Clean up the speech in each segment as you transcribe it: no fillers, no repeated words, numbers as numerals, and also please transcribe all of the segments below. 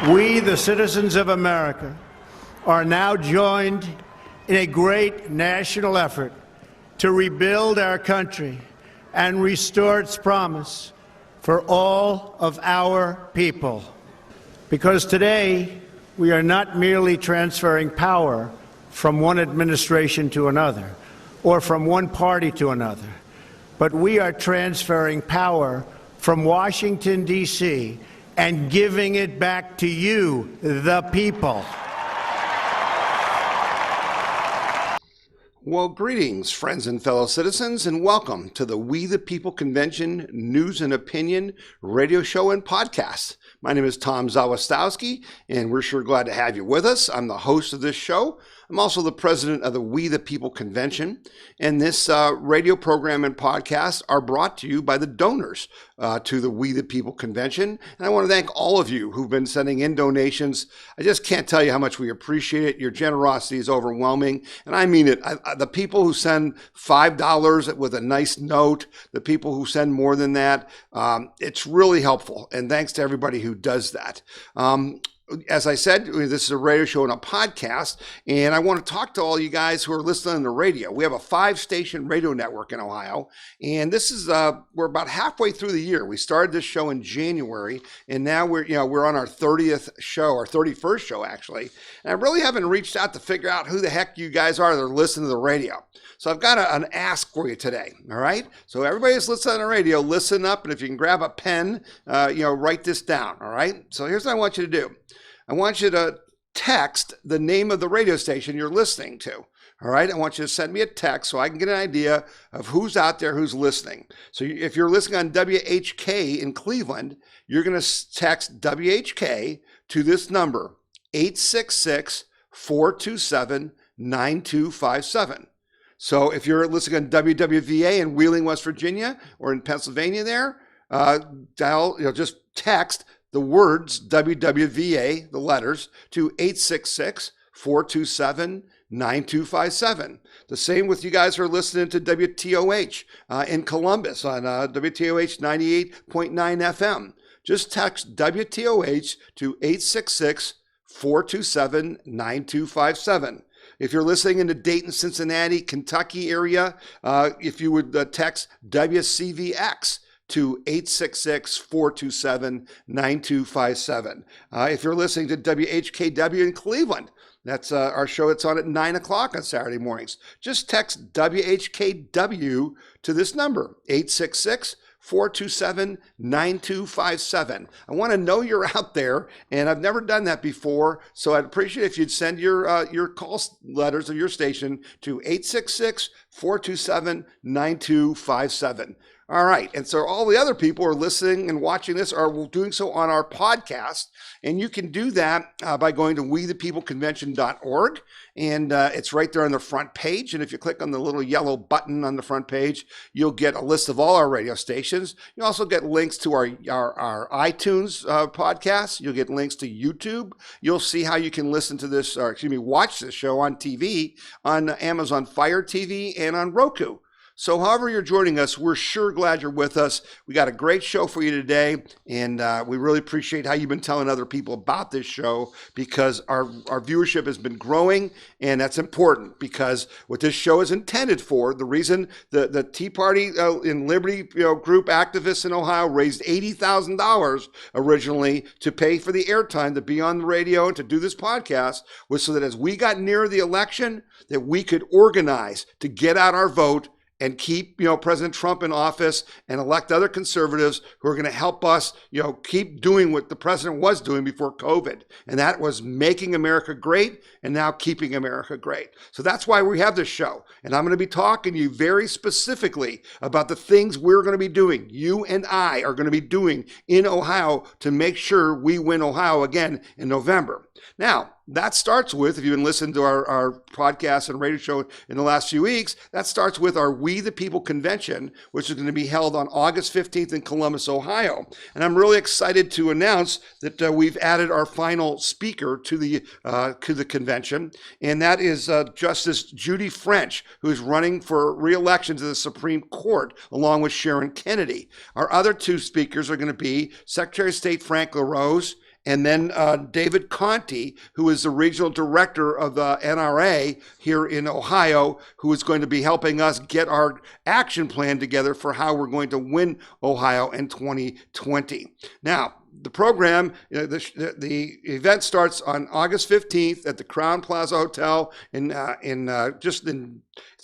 We, the citizens of America, are now joined in a great national effort to rebuild our country and restore its promise for all of our people. Because today, we are not merely transferring power from one administration to another or from one party to another, but we are transferring power from Washington, D.C., and giving it back to you, the people. Well, greetings, friends and fellow citizens, and welcome to the We the People Convention News and Opinion radio show and podcast. My name is Tom Zawistowski, and we're sure glad to have you with us. I'm the host of this show. I'm also the president of the We the People Convention, and this radio program and podcast are brought to you by the donors to the We the People Convention. And I want to thank all of you who've been sending in donations. I just can't tell you how much we appreciate it. Your generosity is overwhelming, and I mean it. The people who send $5 with a nice note, the people who send more than that, it's really helpful. And thanks to everybody who does that. As I said, this is a radio show and a podcast, and I want to talk to all you guys who are listening on the radio. We have a 5-station radio network in Ohio, and this is we're about halfway through the year. We started this show in January, and now we're on our 30th show, our 31st show actually. And I really haven't reached out to figure out who the heck you guys are that are listening to the radio. So I've got an ask for you today. All right. So everybody who's listening on the radio, listen up, and if you can grab a pen, write this down. All right. So here's what I want you to do. I want you to text the name of the radio station you're listening to. All right. I want you to send me a text so I can get an idea of who's out there, who's listening. So if you're listening on WHK in Cleveland, you're going to text WHK to this number, 866-427-9257. So if you're listening on WWVA in Wheeling, West Virginia, or in Pennsylvania there, just text the words WWVA, the letters, to 866-427-9257. The same with you guys who are listening to WTOH in Columbus on WTOH 98.9 FM. Just text WTOH to 866-427-9257. If you're listening in the Dayton, Cincinnati, Kentucky area, if you would text WCVX to 866-427-9257. If you're listening to WHKW in Cleveland, that's our show. It's on at 9 o'clock on Saturday mornings. Just text WHKW to this number, 866-427-9257. I want to know you're out there, and I've never done that before, so I'd appreciate if you'd send your call letters of your station to 866-427-9257. All right, and so all the other people who are listening and watching this are doing so on our podcast, and you can do that by going to wethepeopleconvention.org, and it's right there on the front page, and if you click on the little yellow button on the front page, you'll get a list of all our radio stations. You also get links to our iTunes podcast. You'll get links to YouTube. You'll see how you can listen to this, watch this show on TV, on Amazon Fire TV, and on Roku. So however you're joining us, we're sure glad you're with us. We got a great show for you today, and we really appreciate how you've been telling other people about this show, because our viewership has been growing, and that's important because what this show is intended for, the reason the Tea Party and Liberty group activists in Ohio raised $80,000 originally to pay for the airtime to be on the radio and to do this podcast, was so that as we got nearer the election, that we could organize to get out our vote and keep, President Trump in office and elect other conservatives who are going to help us, keep doing what the president was doing before COVID. And that was making America great and now keeping America great. So that's why we have this show. And I'm going to be talking to you very specifically about the things we're going to be doing. You and I are going to be doing in Ohio to make sure we win Ohio again in November. Now, that starts with, if you've been listening to our podcast and radio show in the last few weeks, that starts with our We the People Convention, which is going to be held on August 15th in Columbus, Ohio. And I'm really excited to announce that we've added our final speaker to the convention, and that is Justice Judi French, who is running for re-election to the Supreme Court, along with Sharon Kennedy. Our other two speakers are going to be Secretary of State Frank LaRose and then David Conti, who is the regional director of the NRA here in Ohio, who is going to be helping us get our action plan together for how we're going to win Ohio in 2020. Now, the program, the event starts on August 15th at the Crown Plaza Hotel it's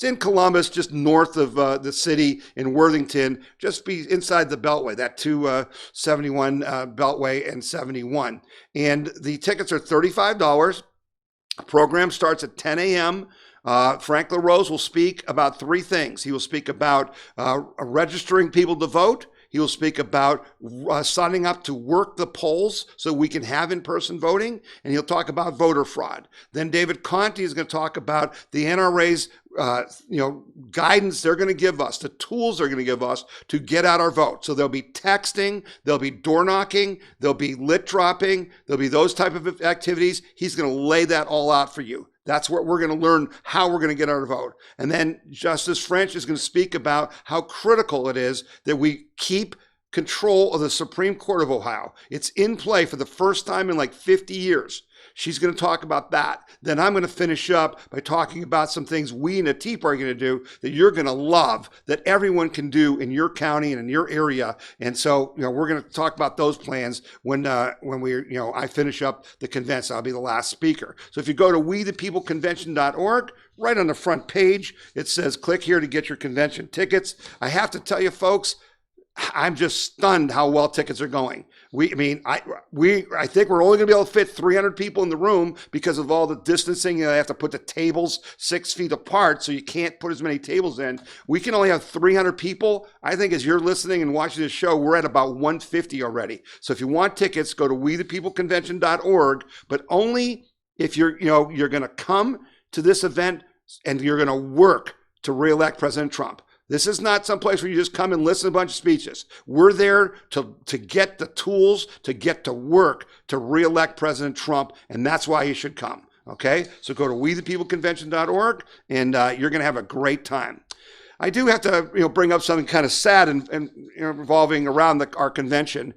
in Columbus, just north of the city in Worthington, just be inside the Beltway, that 271 Beltway and 71. And the tickets are $35. The program starts at 10 a.m. Frank LaRose will speak about three things. He will speak about registering people to vote. He will speak about signing up to work the polls so we can have in-person voting, and he'll talk about voter fraud. Then David Conti is going to talk about the NRA's guidance they're going to give us, the tools they're going to give us to get out our vote. So there'll be texting, there'll be door knocking, there'll be lit dropping, there'll be those type of activities. He's going to lay that all out for you. That's what we're going to learn, how we're going to get our vote. And then Justice French is going to speak about how critical it is that we keep control of the Supreme Court of Ohio. It's in play for the first time in like 50 years. She's going to talk about that. Then I'm going to finish up by talking about some things we in the Tea Party are going to do that you're going to love, that everyone can do in your county and in your area. And so, we're going to talk about those plans when I finish up the convention. I'll be the last speaker. So if you go to wethepeopleconvention.org, right on the front page, it says click here to get your convention tickets. I have to tell you, folks, I'm just stunned how well tickets are going. I think we're only going to be able to fit 300 people in the room because of all the distancing. They have to put the tables 6 feet apart, so you can't put as many tables in. We can only have 300 people. I think as you're listening and watching this show, we're at about 150 already. So if you want tickets, go to wethepeopleconvention.org, but only if you're going to come to this event and you're going to work to reelect President Trump. This is not some place where you just come and listen to a bunch of speeches. We're there to get the tools, to get to work, to reelect President Trump, and that's why you should come, okay? So go to wethepeopleconvention.org, and you're going to have a great time. I do have to, bring up something kind of sad and revolving around our convention.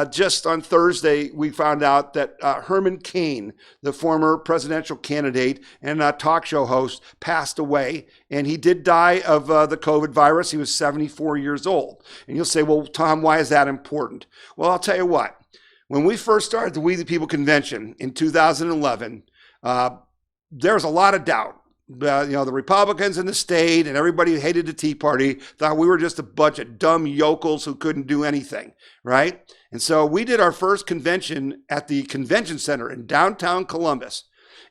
Just on Thursday, we found out that Herman Cain, the former presidential candidate and talk show host, passed away, and he did die of the COVID virus. He was 74 years old. And you'll say, well, Tom, why is that important? Well, I'll tell you what. When we first started the We the People Convention in 2011, there was a lot of doubt. The Republicans in the state and everybody who hated the Tea Party thought we were just a bunch of dumb yokels who couldn't do anything, right? And so we did our first convention at the convention center in downtown Columbus.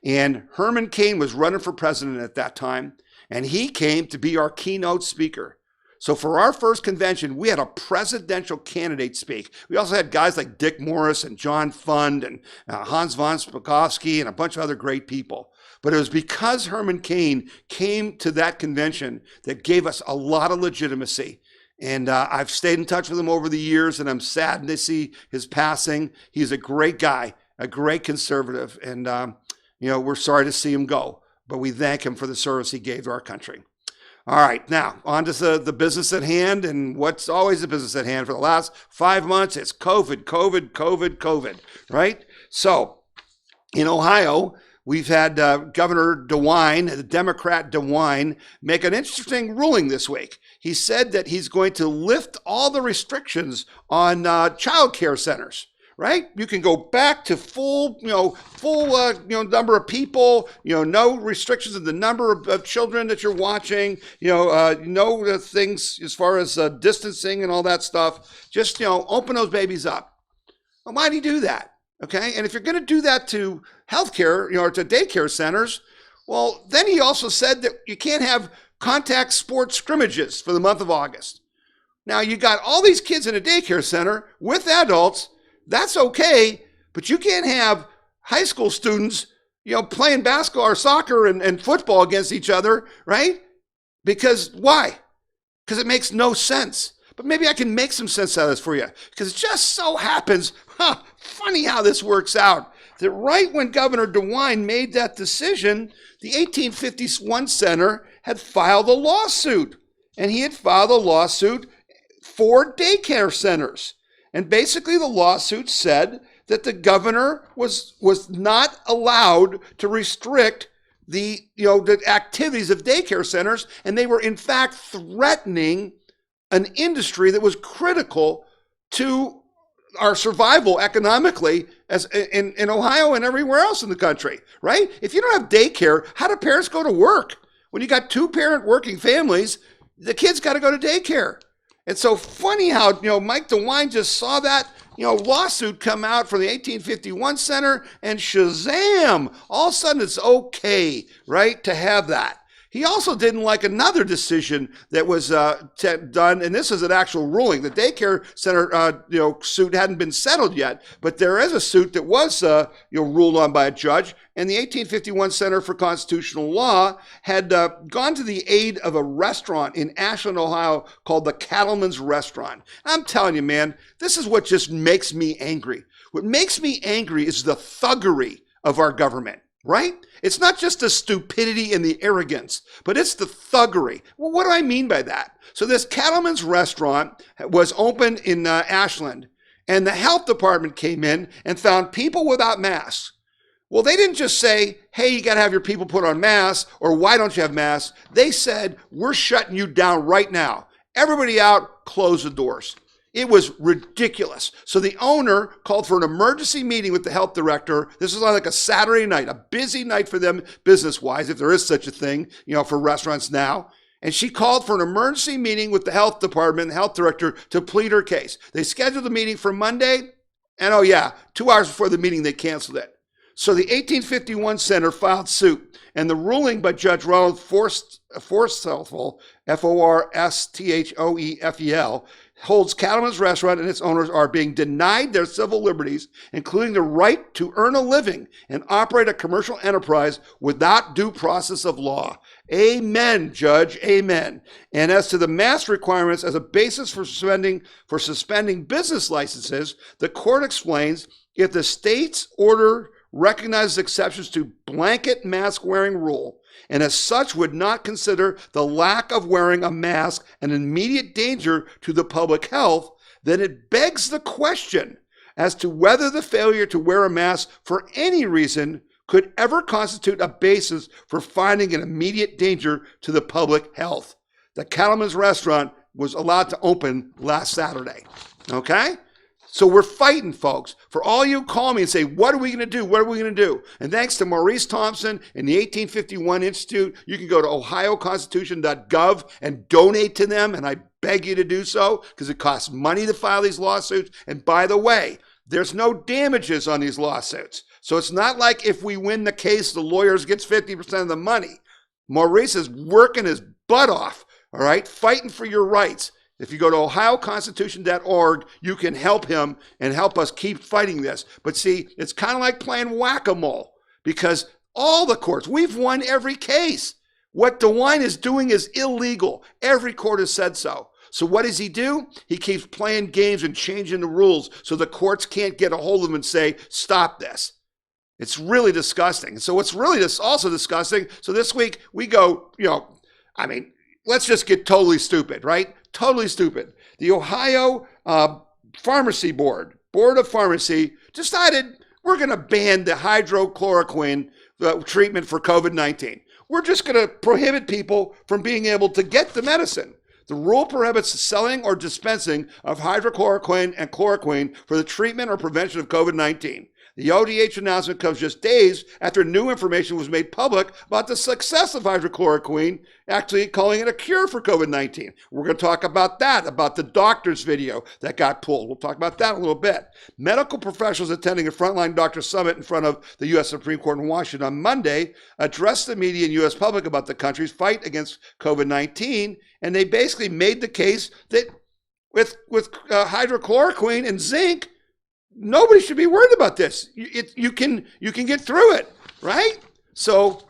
And Herman Cain was running for president at that time, and he came to be our keynote speaker. So for our first convention, we had a presidential candidate speak. We also had guys like Dick Morris and John Fund and Hans von Spakovsky and a bunch of other great people. But it was because Herman Cain came to that convention that gave us a lot of legitimacy. And I've stayed in touch with him over the years, and I'm saddened to see his passing. He's a great guy, a great conservative. And, we're sorry to see him go, but we thank him for the service he gave to our country. All right, now on to the business at hand, and what's always the business at hand for the last 5 months, it's COVID, right? So in Ohio, we've had Governor DeWine, the Democrat DeWine, make an interesting ruling this week. He said that he's going to lift all the restrictions on child care centers, right? You can go back to full number of people, no restrictions in the number of children that you're watching, no things as far as distancing and all that stuff. Just, open those babies up. Well, why do you do that? Okay, and if you're going to do that to healthcare, or to daycare centers, well, then he also said that you can't have contact sports scrimmages for the month of August. Now, you got all these kids in a daycare center with adults, that's okay, but you can't have high school students, playing basketball or soccer and football against each other, right? Because why? Because it makes no sense. But maybe I can make some sense out of this for you, because it just so happens, funny how this works out, that right when Governor DeWine made that decision, the 1851 Center had filed a lawsuit, and he had filed a lawsuit for daycare centers. And basically the lawsuit said that the governor was not allowed to restrict the activities of daycare centers, and they were in fact threatening an industry that was critical to our survival economically as in Ohio and everywhere else in the country, right? If you don't have daycare, how do parents go to work? When you got 2-parent working families, the kids got to go to daycare. And so funny how, Mike DeWine just saw that, lawsuit come out from the 1851 Center, and shazam, all of a sudden it's okay, right, to have that. He also didn't like another decision that was done, and this is an actual ruling. The daycare center, suit hadn't been settled yet, but there is a suit that was, ruled on by a judge. And the 1851 Center for Constitutional Law had gone to the aid of a restaurant in Ashland, Ohio, called the Cattleman's Restaurant. I'm telling you, man, this is what just makes me angry. What makes me angry is the thuggery of our government. Right? It's not just the stupidity and the arrogance, but it's the thuggery. Well, what do I mean by that? So this Cattleman's Restaurant was opened in Ashland, and the health department came in and found people without masks. Well, they didn't just say, hey, you got to have your people put on masks, or why don't you have masks? They said, we're shutting you down right now. Everybody out, close the doors. It was ridiculous. So the owner called for an emergency meeting with the health director. This was on like a Saturday night, a busy night for them business-wise, if there is such a thing, for restaurants now. And she called for an emergency meeting with the health department, the health director, to plead her case. They scheduled the meeting for Monday, and 2 hours before the meeting, they canceled it. So the 1851 Center filed suit, and the ruling by Judge Ronald Forsthoefel, Forsthoefel, holds Cattleman's Restaurant and its owners are being denied their civil liberties, including the right to earn a living and operate a commercial enterprise without due process of law. Amen, Judge, amen. And as to the mask requirements as a basis for suspending business licenses, the court explains if the state's order recognizes exceptions to blanket mask wearing rule, and as such would not consider the lack of wearing a mask an immediate danger to the public health, then it begs the question as to whether the failure to wear a mask for any reason could ever constitute a basis for finding an immediate danger to the public health. The Cattleman's Restaurant was allowed to open last Saturday, okay? So we're fighting, folks. For all you call me and say, what are we going to do? What are we going to do? And thanks to Maurice Thompson and the 1851 Institute, you can go to ohioconstitution.gov and donate to them. And I beg you to do so because it costs money to file these lawsuits. And by the way, there's no damages on these lawsuits. So it's not like if we win the case, the lawyers gets 50% of the money. Maurice is working his butt off, all right, fighting for your rights. If you go to ohioconstitution.org, you can help him and help us keep fighting this. But see, it's kind of like playing whack-a-mole because all the courts, we've won every case. What DeWine is doing is illegal. Every court has said so. So what does he do? He keeps playing games and changing the rules so the courts can't get a hold of him and say, stop this. It's really disgusting. And so what's really also disgusting, so this week we go, let's just get totally stupid, right? Totally stupid. The Ohio Pharmacy Board of Pharmacy decided we're going to ban the hydrochloroquine treatment for COVID-19. We're just going to prohibit people from being able to get the medicine. The rule prohibits the selling or dispensing of hydrochloroquine and chloroquine for the treatment or prevention of COVID-19. The ODH announcement comes just days after new information was made public about the success of hydrochloroquine, actually calling it a cure for COVID-19. We're going to talk about that, about the doctor's video that got pulled. We'll talk about that in a little bit. Medical professionals attending a Frontline Doctor Summit in front of the U.S. Supreme Court in Washington on Monday addressed the media and U.S. public about the country's fight against COVID-19, and they basically made the case that with hydrochloroquine and zinc, nobody should be worried about this. You can get through it, right? So,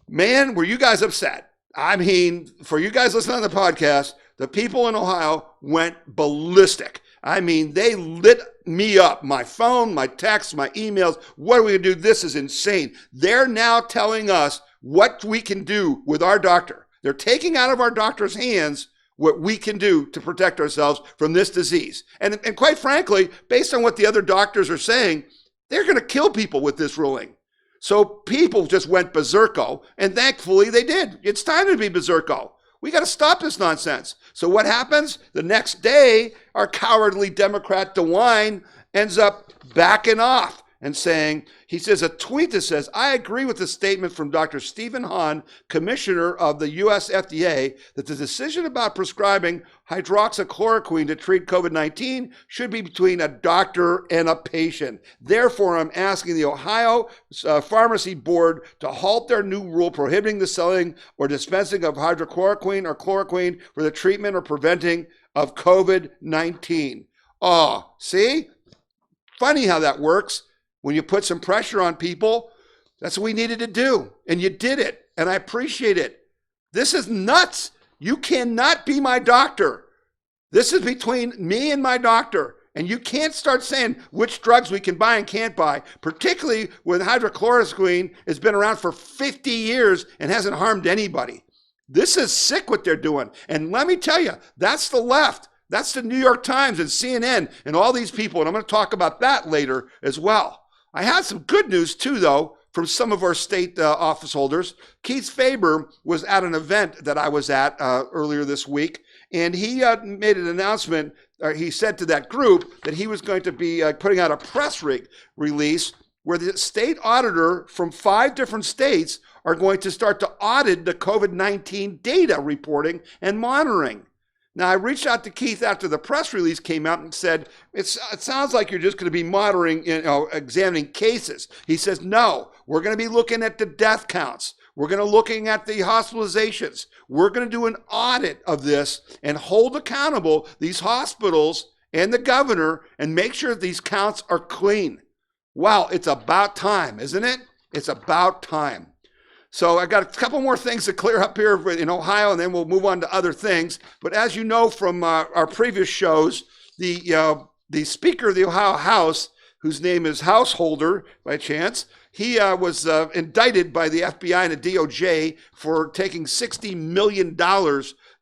man, were you guys upset? I mean, for you guys listening on the podcast, the people in Ohio went ballistic. I mean, they lit me up. My phone, my texts, my emails. What are we going to do? This is insane. They're now telling us what we can do with our doctor. They're taking out of our doctor's hands what we can do to protect ourselves from this disease. And quite frankly, based on what the other doctors are saying, they're going to kill people with this ruling. So people just went berserko, and thankfully they did. It's time to be berserko. We got to stop this nonsense. So what happens? The next day, our cowardly Democrat DeWine ends up backing off and saying, he says a tweet that says, I agree with the statement from Dr. Stephen Hahn, commissioner of the US FDA, that the decision about prescribing hydroxychloroquine to treat COVID-19 should be between a doctor and a patient. Therefore, I'm asking the Ohio Pharmacy Board to halt their new rule prohibiting the selling or dispensing of hydrochloroquine or chloroquine for the treatment or preventing of COVID-19. Oh, see? Funny how that works. When you put some pressure on people, that's what we needed to do. And you did it. And I appreciate it. This is nuts. You cannot be my doctor. This is between me and my doctor. And you can't start saying which drugs we can buy and can't buy, particularly when hydrochloroquine has been around for 50 years and hasn't harmed anybody. This is sick what they're doing. And let me tell you, that's the left. That's the New York Times and CNN and all these people. And I'm going to talk about that later as well. I had some good news too, though, from some of our state office holders. Keith Faber was at an event that I was at earlier this week, and he made an announcement. He said to that group that he was going to be putting out a press release where the state auditor from 5 different states are going to start to audit the COVID-19 data reporting and monitoring. Now, I reached out to Keith after the press release came out and said, it sounds like you're just going to be monitoring, examining cases. He says, no, we're going to be looking at the death counts. We're going to looking at the hospitalizations. We're going to do an audit of this and hold accountable these hospitals and the governor and make sure these counts are clean. Wow, it's about time, isn't it? It's about time. So I got a couple more things to clear up here in Ohio, and then we'll move on to other things. But as you know from our previous shows, the Speaker of the Ohio House, whose name is Householder by chance, he was indicted by the FBI and the DOJ for taking $60 million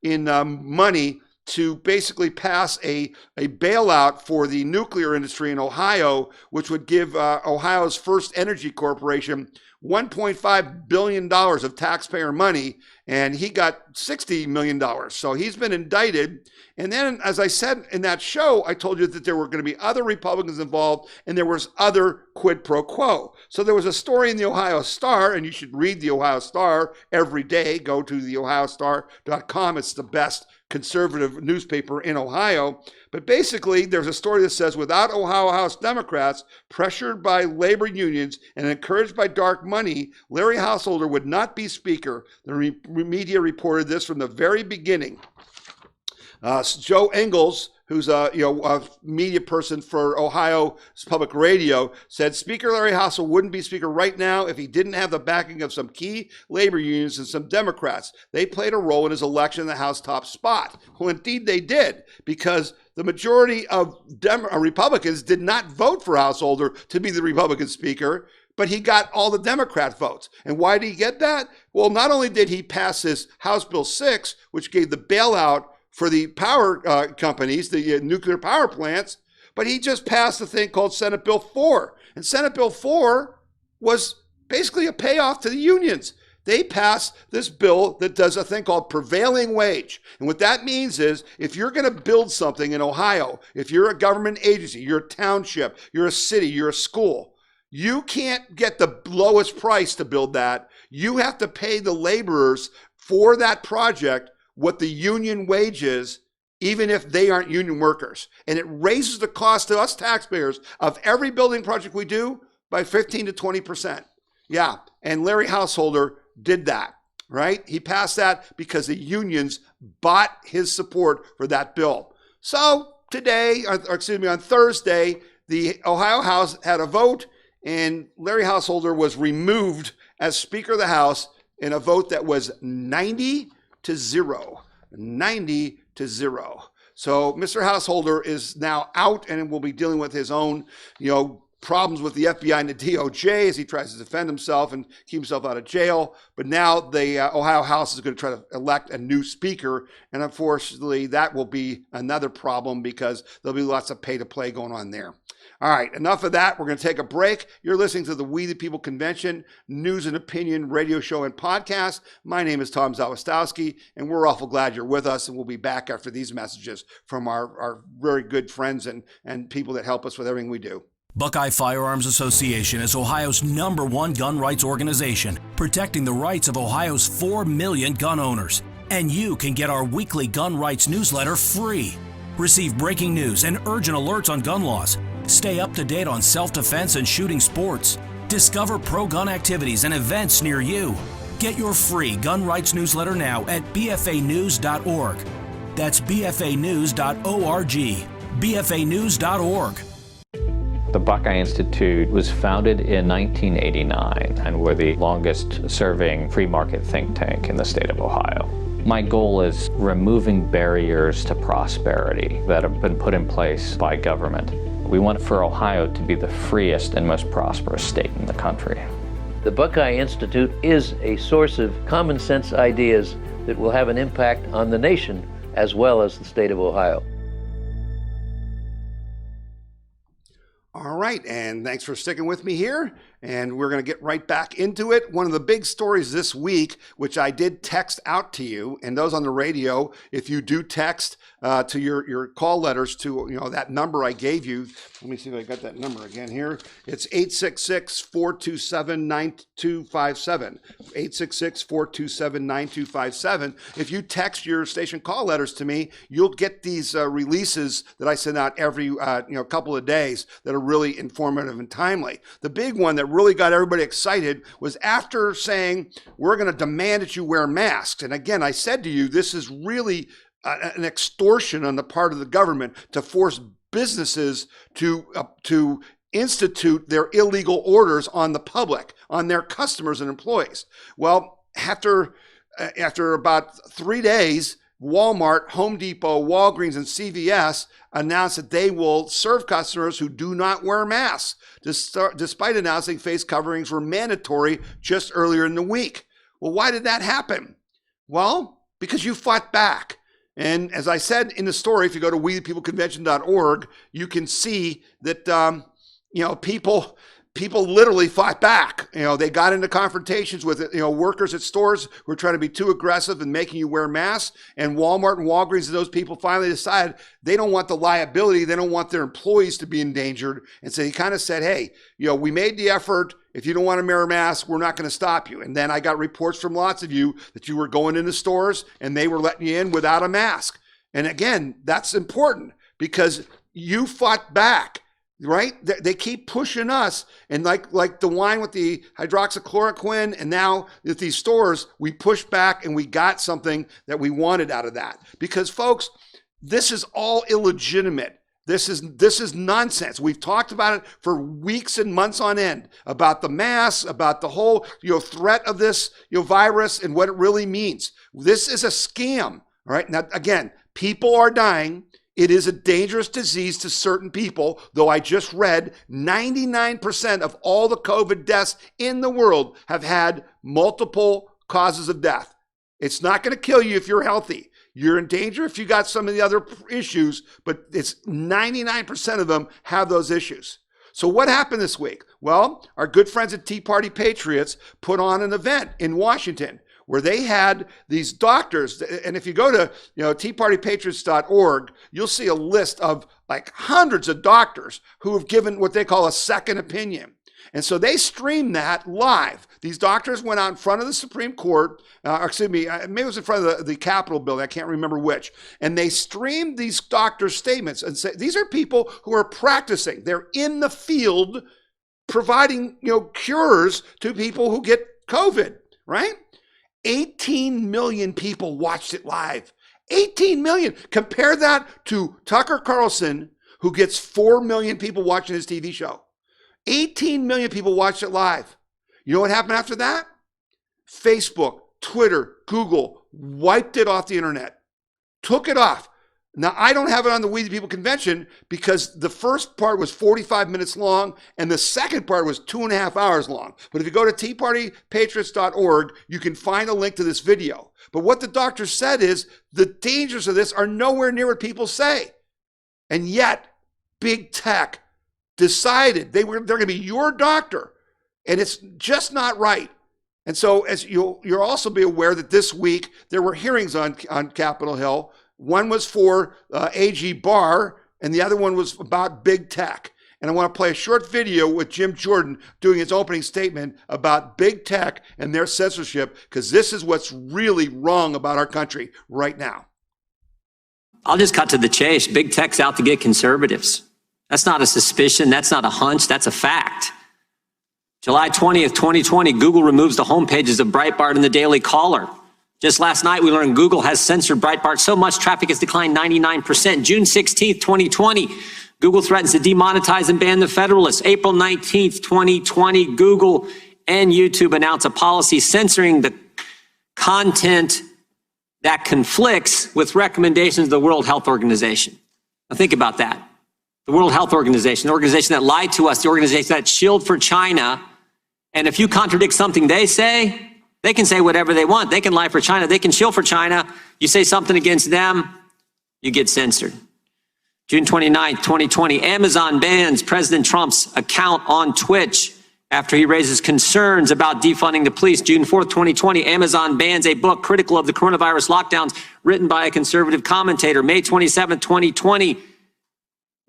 in money to basically pass a bailout for the nuclear industry in Ohio, which would give Ohio's First Energy Corporation $1.5 billion of taxpayer money, and he got $60 million. So he's been indicted. And then, as I said in that show, I told you that there were going to be other Republicans involved, and there was other quid pro quo. So there was a story in the Ohio Star, and you should read the Ohio Star every day. Go to theohiostar.com. It's the best conservative newspaper in Ohio. But basically, there's a story that says, without Ohio House Democrats, pressured by labor unions and encouraged by dark money, Larry Householder would not be Speaker. The media reported this from the very beginning. Joe Engels, who's a media person for Ohio Public Radio, said Speaker Larry Householder wouldn't be Speaker right now if he didn't have the backing of some key labor unions and some Democrats. They played a role in his election in the House top spot. Well, indeed they did, because the majority of Republicans did not vote for Householder to be the Republican Speaker, but he got all the Democrat votes. And why did he get that? Well, not only did he pass his House Bill 6, which gave the bailout for the power companies, the nuclear power plants, but he just passed a thing called Senate Bill 4. And Senate Bill 4 was basically a payoff to the unions. They passed this bill that does a thing called prevailing wage. And what that means is, if you're going to build something in Ohio, if you're a government agency, you're a township, you're a city, you're a school, you can't get the lowest price to build that. You have to pay the laborers for that project what the union wage is, even if they aren't union workers. And it raises the cost to us taxpayers of every building project we do by 15 to 20%. Yeah, and Larry Householder did that, right? He passed that because the unions bought his support for that bill. So today, on Thursday, the Ohio House had a vote, and Larry Householder was removed as Speaker of the House in a vote that was 90 to 0. 90 to 0. So Mr. Householder is now out and will be dealing with his own, problems with the FBI and the DOJ as he tries to defend himself and keep himself out of jail. But now the Ohio House is going to try to elect a new speaker. And unfortunately, that will be another problem because there'll be lots of pay-to-play going on there. All right, enough of that. We're going to take a break. You're listening to the We the People Convention News and Opinion radio show and podcast. My name is Tom Zawistowski, and we're awful glad you're with us. And we'll be back after these messages from our very good friends and people that help us with everything we do. Buckeye Firearms Association is Ohio's #1 gun rights organization, protecting the rights of Ohio's 4 million gun owners. And you can get our weekly gun rights newsletter free. Receive breaking news and urgent alerts on gun laws. Stay up to date on self-defense and shooting sports. Discover pro-gun activities and events near you. Get your free gun rights newsletter now at bfanews.org. That's bfanews.org. bfanews.org. The Buckeye Institute was founded in 1989, and we're the longest-serving free market think tank in the state of Ohio. My goal is removing barriers to prosperity that have been put in place by government. We want for Ohio to be the freest and most prosperous state in the country. The Buckeye Institute is a source of common sense ideas that will have an impact on the nation as well as the state of Ohio. All right, and thanks for sticking with me here, and we're going to get right back into it. One of the big stories this week, which I did text out to you, and those on the radio, if you do text to your call letters to that number I gave you, let me see if I got that number again here. It's 866-427-9257, 866-427-9257. If you text your station call letters to me, you'll get these releases that I send out every couple of days that are really informative and timely. The big one that really got everybody excited was after saying, we're going to demand that you wear masks. And again, I said to you, this is really an extortion on the part of the government to force businesses to institute their illegal orders on the public, on their customers and employees. Well, after about 3 days, Walmart, Home Depot, Walgreens, and CVS announced that they will serve customers who do not wear masks, despite announcing face coverings were mandatory just earlier in the week. Well, why did that happen? Well, because you fought back. And as I said in the story, if you go to wethepeopleconvention.org, you can see that people literally fought back. They got into confrontations with workers at stores who were trying to be too aggressive and making you wear masks. And Walmart and Walgreens and those people finally decided they don't want the liability. They don't want their employees to be endangered. And so he kind of said, hey, we made the effort. If you don't want to wear a mask, we're not going to stop you. And then I got reports from lots of you that you were going into stores and they were letting you in without a mask. And again, that's important because you fought back. Right? They keep pushing us. And like DeWine with the hydroxychloroquine, and now with these stores, we pushed back and we got something that we wanted out of that. Because folks, this is all illegitimate. This is nonsense. We've talked about it for weeks and months on end, about the masks, about the whole threat of this virus and what it really means. This is a scam. All right. Now, again, people are dying. It is a dangerous disease to certain people, though I just read 99% of all the COVID deaths in the world have had multiple causes of death. It's not going to kill you if you're healthy. You're in danger if you got some of the other issues, but it's 99% of them have those issues. So what happened this week? Well, our good friends at Tea Party Patriots put on an event in Washington where they had these doctors. And if you go to teapartypatriots.org, you'll see a list of like hundreds of doctors who have given what they call a second opinion. And so they streamed that live. These doctors went out in front of the Supreme Court, maybe it was in front of the Capitol building, I can't remember which. And they streamed these doctors' statements and say, these are people who are practicing. They're in the field providing, cures to people who get COVID, right? 18 million people watched it live. 18 million. Compare that to Tucker Carlson, who gets 4 million people watching his TV show. 18 million people watched it live. You know what happened after that? Facebook, Twitter, Google wiped it off the internet, took it off. Now, I don't have it on the We the People convention because the first part was 45 minutes long and the second part was 2.5 hours long. But if you go to teapartypatriots.org, you can find a link to this video. But what the doctor said is the dangers of this are nowhere near what people say. And yet, big tech decided they're going to be your doctor. And it's just not right. And so as you'll also be aware that this week there were hearings on Capitol Hill. One was for AG Barr, and the other one was about big tech. And I want to play a short video with Jim Jordan doing his opening statement about big tech and their censorship, because this is what's really wrong about our country right now. I'll just cut to the chase. Big tech's out to get conservatives. That's not a suspicion. That's not a hunch. That's a fact. July 20th, 2020, Google removes the homepages of Breitbart and the Daily Caller. Just last night, we learned Google has censored Breitbart so much traffic has declined 99%. June 16th, 2020, Google threatens to demonetize and ban the Federalist. April 19th, 2020, Google and YouTube announce a policy censoring the content that conflicts with recommendations of the World Health Organization. Now think about that. The World Health Organization, the organization that lied to us, the organization that shilled for China. And if you contradict something they say, they can say whatever they want. They can lie for China. They can shill for China. You say something against them, you get censored. June 29th, 2020, Amazon bans President Trump's account on Twitch after he raises concerns about defunding the police. June 4th, 2020, Amazon bans a book critical of the coronavirus lockdowns written by a conservative commentator. May 27th, 2020,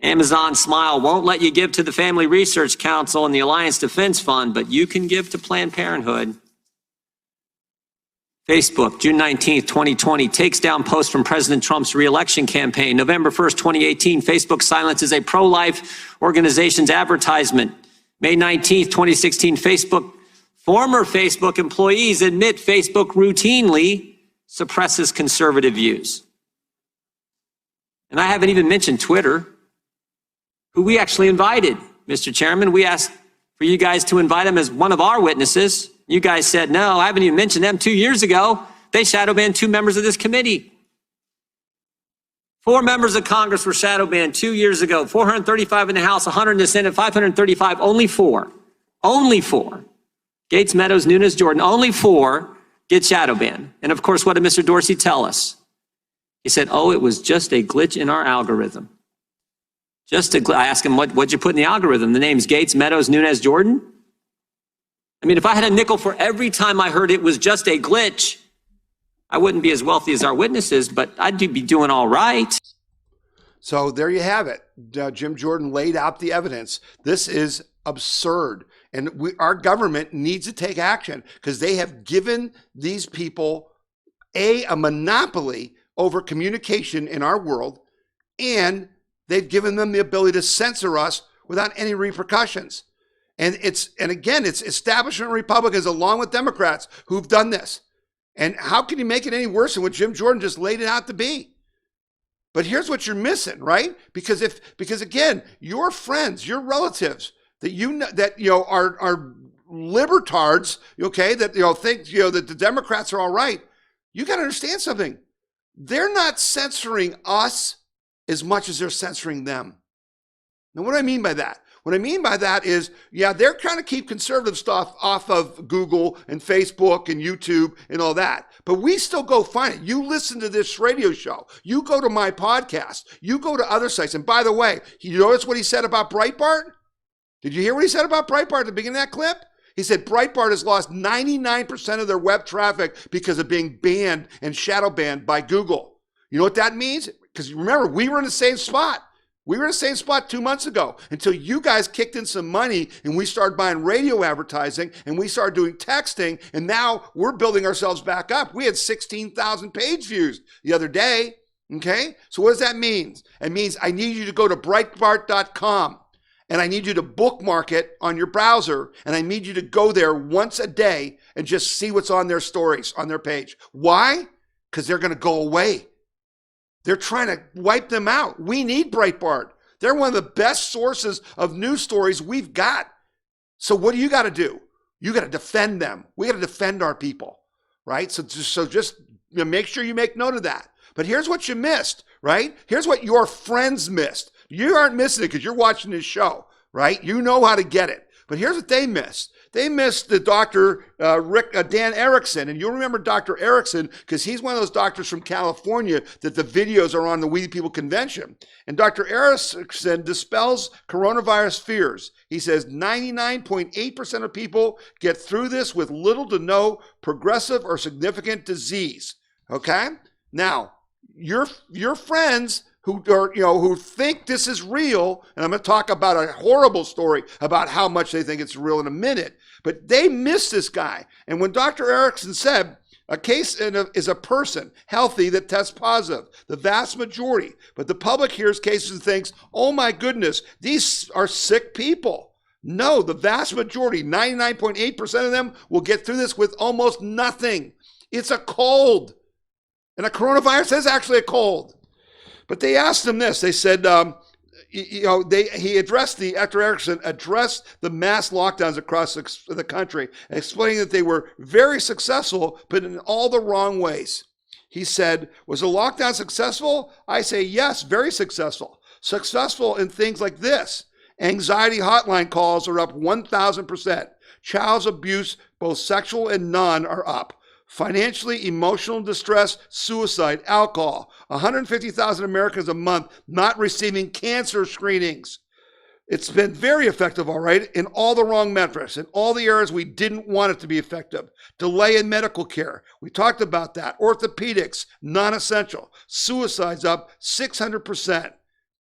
Amazon Smile won't let you give to the Family Research Council and the Alliance Defense Fund, but you can give to Planned Parenthood. Facebook, June 19th, 2020, takes down post from President Trump's re-election campaign. November 1st, 2018, Facebook silences a pro-life organization's advertisement. May 19th, 2016, former Facebook employees admit Facebook routinely suppresses conservative views. And I haven't even mentioned Twitter, who we actually invited, Mr. Chairman. We asked for you guys to invite him as one of our witnesses. You guys said no. I haven't even mentioned them. 2 years ago, they shadow banned 2 members of this committee. 4 members of Congress were shadow banned 2 years ago. 435 in the House, 100 in the Senate, 535, only 4. Only 4. Gates, Meadows, Nunes, Jordan, only 4 get shadow banned. And of course, what did Mr. Dorsey tell us? He said, oh, it was just a glitch in our algorithm. I asked him, what'd you put in the algorithm? The names Gates, Meadows, Nunes, Jordan? I mean, if I had a nickel for every time I heard it was just a glitch, I wouldn't be as wealthy as our witnesses, but I'd be doing all right. So there you have it. Jim Jordan laid out the evidence. This is absurd. And our government needs to take action because they have given these people a monopoly over communication in our world, and they've given them the ability to censor us without any repercussions. And again, it's establishment Republicans along with Democrats who've done this. And how can you make it any worse than what Jim Jordan just laid it out to be? But here's what you're missing, right? Because again, your friends, your relatives that are libertards, okay, that think that the Democrats are all right. You got to understand something. They're not censoring us as much as they're censoring them. Now, what do I mean by that? What I mean by that is, yeah, they're trying to keep conservative stuff off of Google and Facebook and YouTube and all that. But we still go find it. You listen to this radio show. You go to my podcast. You go to other sites. And by the way, you notice what he said about Breitbart? Did you hear what he said about Breitbart at the beginning of that clip? He said Breitbart has lost 99% of their web traffic because of being banned and shadow banned by Google. You know what that means? Because remember, we were in the same spot. We were in the same spot 2 months ago until you guys kicked in some money and we started buying radio advertising and we started doing texting, and now we're building ourselves back up. We had 16,000 page views the other day, okay? So what does that mean? It means I need you to go to Breitbart.com and I need you to bookmark it on your browser, and I need you to go there once a day and just see what's on their stories, on their page. Why? Because they're going to go away. They're trying to wipe them out. We need Breitbart. They're one of the best sources of news stories we've got. So what do you got to do? You got to defend them. We got to defend our people, right? So just make sure you make note of that. But here's what you missed, right? Here's what your friends missed. You aren't missing it because you're watching this show, right? You know how to get it. But here's what they missed. They missed the Dr. Dan Erickson. And you'll remember Dr. Erickson because he's one of those doctors from California that the videos are on the We the People convention. And Dr. Erickson dispels coronavirus fears. He says 99.8% of people get through this with little to no progressive or significant disease. Okay? Now, your friends who think this is real, and I'm going to talk about a horrible story about how much they think it's real in a minute, but they miss this guy. And when Dr. Erickson said, a case is a person healthy that tests positive, the vast majority, but the public hears cases and thinks, oh my goodness, these are sick people. No, the vast majority, 99.8% of them will get through this with almost nothing. It's a cold. And a coronavirus is actually a cold. But they asked him this. They said, Dr. Erickson addressed the mass lockdowns across the country, explaining that they were very successful, but in all the wrong ways. He said, was the lockdown successful? I say, yes, very successful. Successful in things like this. Anxiety hotline calls are up 1,000%. Child abuse, both sexual and none, are up. Financially, emotional distress, suicide, alcohol. 150,000 Americans a month not receiving cancer screenings. It's been very effective, all right, in all the wrong metrics, in all the areas we didn't want it to be effective. Delay in medical care. We talked about that. Orthopedics, non-essential. Suicides up 600%.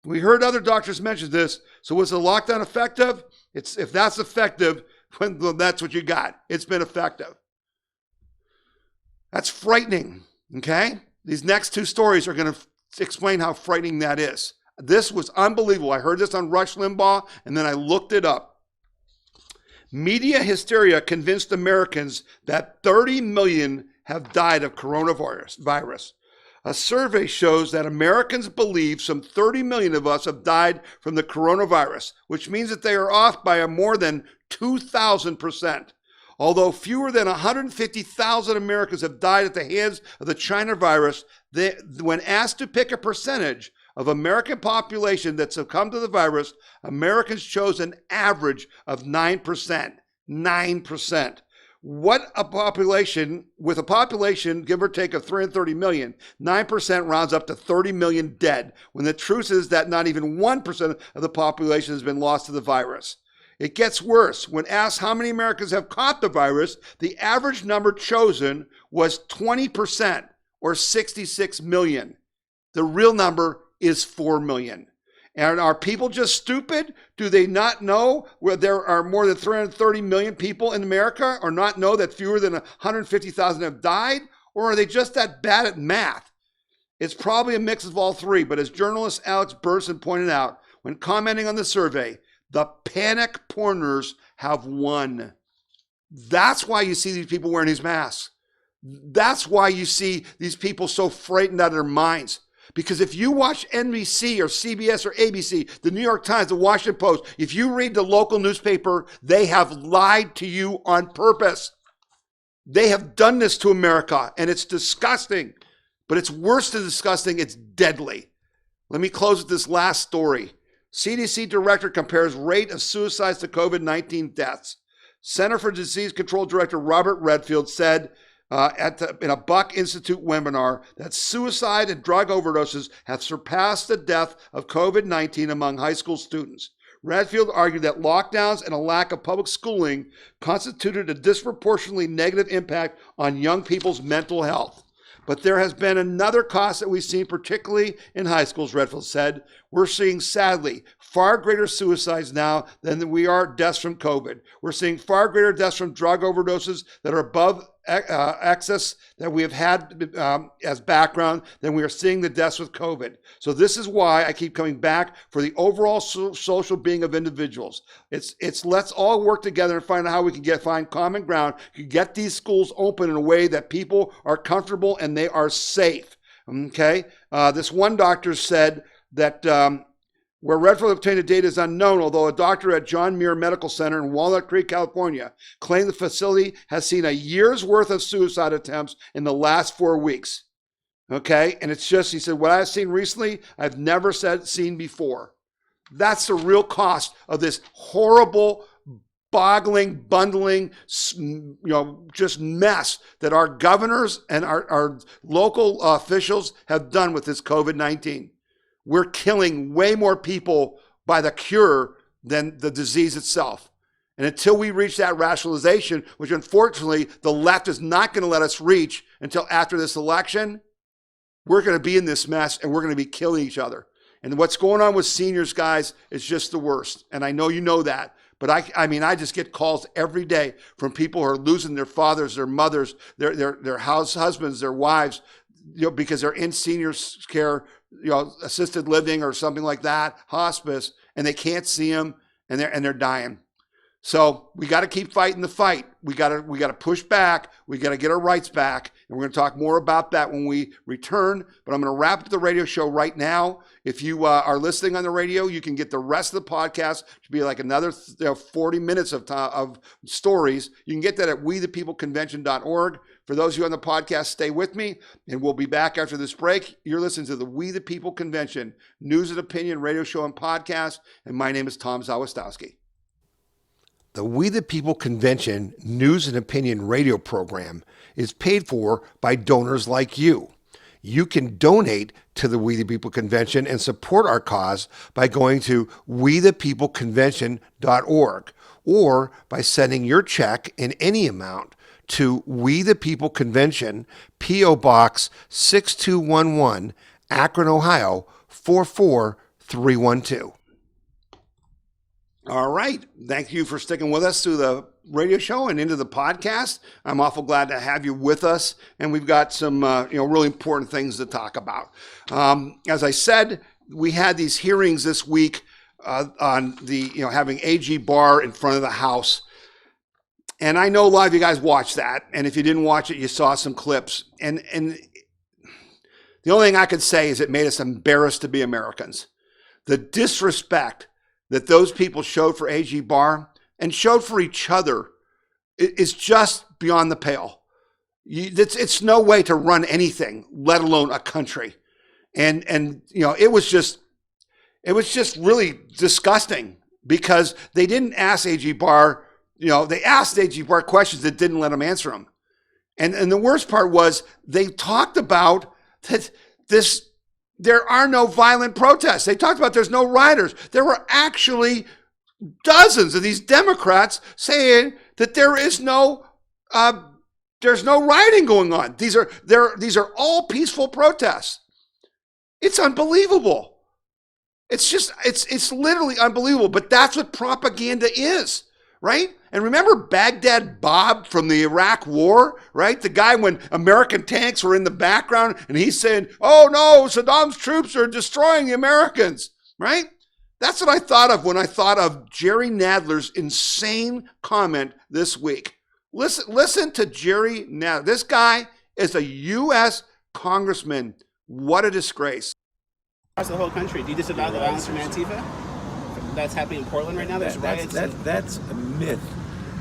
We heard other doctors mention this. So was the lockdown effective? If that's effective, well, that's what you got. It's been effective. That's frightening, okay? These next two stories are going to explain how frightening that is. This was unbelievable. I heard this on Rush Limbaugh, and then I looked it up. Media hysteria convinced Americans that 30 million have died of coronavirus. A survey shows that Americans believe some 30 million of us have died from the coronavirus, which means that they are off by a more than 2,000%. Although fewer than 150,000 Americans have died at the hands of the China virus, when asked to pick a percentage of American population that succumbed to the virus, Americans chose an average of 9%. 9%. What a population, with a population, give or take, of 330 million, 9% rounds up to 30 million dead, when the truth is that not even 1% of the population has been lost to the virus. It gets worse. When asked how many Americans have caught the virus, the average number chosen was 20%, or 66 million. The real number is 4 million. And are people just stupid? Do they not know where there are more than 330 million people in America, or not know that fewer than 150,000 have died? Or are they just that bad at math? It's probably a mix of all three, but as journalist Alex Burson pointed out when commenting on the survey, the panic porners have won. That's why you see these people wearing these masks. That's why you see these people so frightened out of their minds. Because if you watch NBC or CBS or ABC, the New York Times, the Washington Post, if you read the local newspaper, they have lied to you on purpose. They have done this to America, and it's disgusting. But it's worse than disgusting, it's deadly. Let me close with this last story. CDC director compares rate of suicides to COVID-19 deaths. Center for Disease Control Director Robert Redfield said in a Buck Institute webinar that suicide and drug overdoses have surpassed the death of COVID-19 among high school students. Redfield argued that lockdowns and a lack of public schooling constituted a disproportionately negative impact on young people's mental health. But there has been another cost that we've seen, particularly in high schools, Redfield said. We're seeing, sadly, far greater suicides now than we are deaths from COVID. We're seeing far greater deaths from drug overdoses that are above excess that we have had as background than we are seeing the deaths with COVID. So this is why I keep coming back for the overall social being of individuals. It's let's all work together and find out how we can find common ground, get these schools open in a way that people are comfortable and they are safe. Okay, this one doctor said that where Redfield obtained the data is unknown, although a doctor at John Muir Medical Center in Walnut Creek, California, claimed the facility has seen a year's worth of suicide attempts in the last 4 weeks. Okay, and it's just, he said, what I've seen recently, I've never seen before. That's the real cost of this horrible, boggling, bundling, just mess that our governors and our local officials have done with this COVID-19. We're killing way more people by the cure than the disease itself. And until we reach that rationalization, which unfortunately the left is not going to let us reach until after this election, we're going to be in this mess and we're going to be killing each other. And what's going on with seniors, guys, is just the worst. And I know you know that. But I just get calls every day from people who are losing their fathers, their mothers, their husbands, their wives, because they're in seniors care, assisted living or something like that, hospice, and they can't see them and they're dying. So we got to keep fighting the fight. We got to push back. We got to get our rights back. And we're going to talk more about that when we return. But I'm going to wrap up the radio show right now. If you are listening on the radio, you can get the rest of the podcast to be like another 40 minutes of stories. You can get that at wethepeopleconvention.org. For those of you on the podcast, stay with me, and we'll be back after this break. You're listening to the We the People Convention news and opinion radio show and podcast. And my name is Tom Zawistowski. The We the People Convention news and opinion radio program is paid for by donors like you. You can donate to the We the People Convention and support our cause by going to wethepeopleconvention.org or by sending your check in any amount to We the People Convention, P.O. Box 6211, Akron, Ohio 44312. All right. Thank you for sticking with us through the radio show and into the podcast. I'm awful glad to have you with us. And we've got some, really important things to talk about. As I said, we had these hearings this week on the, having AG Barr in front of the House. And I know a lot of you guys watched that. And if you didn't watch it, you saw some clips. And the only thing I could say is it made us embarrassed to be Americans. The disrespect that those people showed for AG Barr and showed for each other is just beyond the pale. It's no way to run anything, let alone a country. And it was just really disgusting because they didn't ask AG Barr, they asked AG Barr questions that didn't let him answer them. And the worst part was they talked about that there are no violent protests. They talked about there's no rioters. There were actually dozens of these Democrats saying that there's no rioting going on. These are all peaceful protests. It's unbelievable. It's literally unbelievable. But that's what propaganda is, right? And remember Baghdad Bob from the Iraq War, right? The guy when American tanks were in the background and he's saying, oh no, Saddam's troops are destroying the Americans, right? That's what I thought of when I thought of Jerry Nadler's insane comment this week. Listen to Jerry Nadler. This guy is a U.S. congressman. What a disgrace. Across the whole country, do you disavow the violence from Antifa? That's happening in Portland right now? There's riots. That's a myth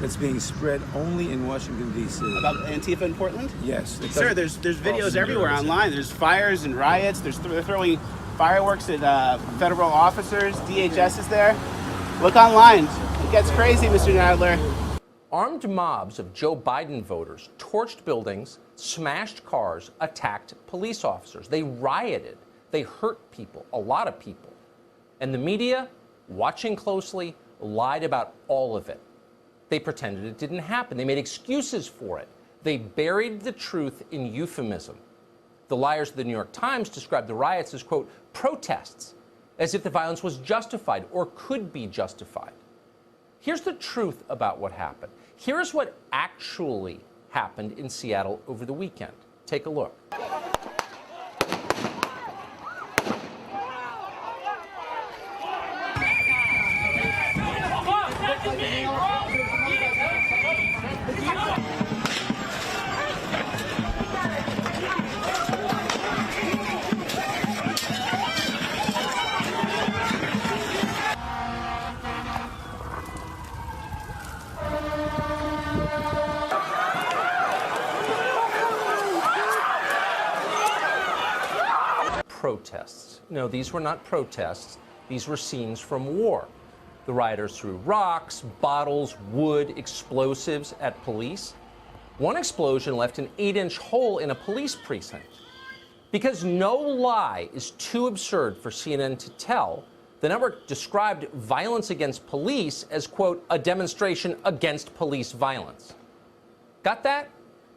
that's being spread only in Washington, D.C. About Antifa in Portland? Yes. Sir, there's videos everywhere online. There's fires and riots. They're throwing fireworks at federal officers. DHS is there. Look online. It gets crazy, Mr. Nadler. Armed mobs of Joe Biden voters torched buildings, smashed cars, attacked police officers. They rioted. They hurt people, a lot of people. And the media, watching closely, lied about all of it. They pretended it didn't happen. They made excuses for it. They buried the truth in euphemism. The liars of the New York Times described the riots as, quote, protests, as if the violence was justified or could be justified. Here's the truth about what happened. Here's what actually happened in Seattle over the weekend. Take a look. protests. No, these were not protests. These were scenes from war. The rioters threw rocks, bottles, wood, explosives at police. One explosion left an 8-inch hole in a police precinct. Because no lie is too absurd for CNN to tell, the network described violence against police as, quote, a demonstration against police violence. Got that?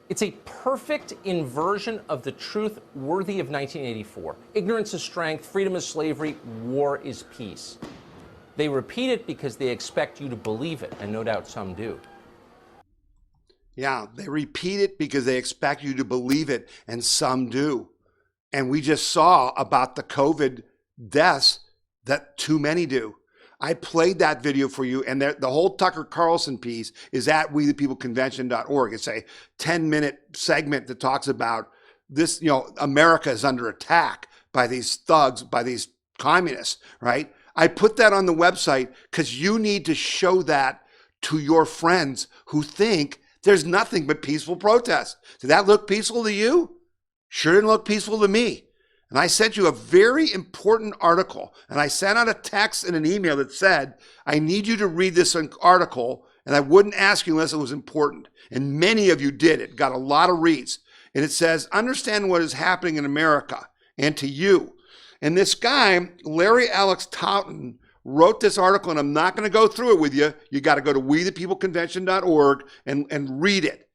It's a perfect inversion of the truth worthy of 1984. Ignorance is strength, freedom is slavery, war is peace. They repeat it because they expect you to believe it, and no doubt some do. Yeah, they repeat it because they expect you to believe it, and some do. And we just saw about the COVID deaths that too many do. I played that video for you, and the whole Tucker Carlson piece is at WeThePeopleConvention.org. It's a 10-minute segment that talks about this, America is under attack by these thugs, by these communists, right? I put that on the website because you need to show that to your friends who think there's nothing but peaceful protest. Did that look peaceful to you? Sure didn't look peaceful to me. And I sent you a very important article, and I sent out a text and an email that said, I need you to read this article, and I wouldn't ask you unless it was important. And many of you did. It got a lot of reads. And it says, understand what is happening in America and to you. And this guy, Larry Alex Taunton, wrote this article, and I'm not going to go through it with you. You got to go to WeThePeopleConvention.org and read it.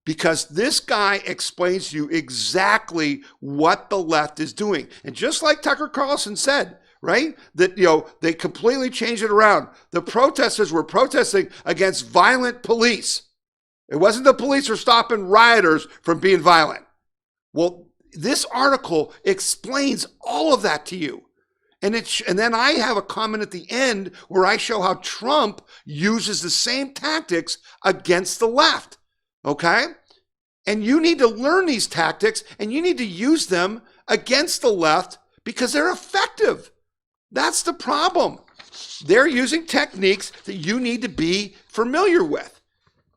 Because this guy explains to you exactly what the left is doing. And just like Tucker Carlson said, right, that, they completely changed it around. The protesters were protesting against violent police. It wasn't the police were stopping rioters from being violent. Well, this article explains all of that to you. And then I have a comment at the end where I show how Trump uses the same tactics against the left. Okay? And you need to learn these tactics, and you need to use them against the left because they're effective. That's the problem. They're using techniques that you need to be familiar with.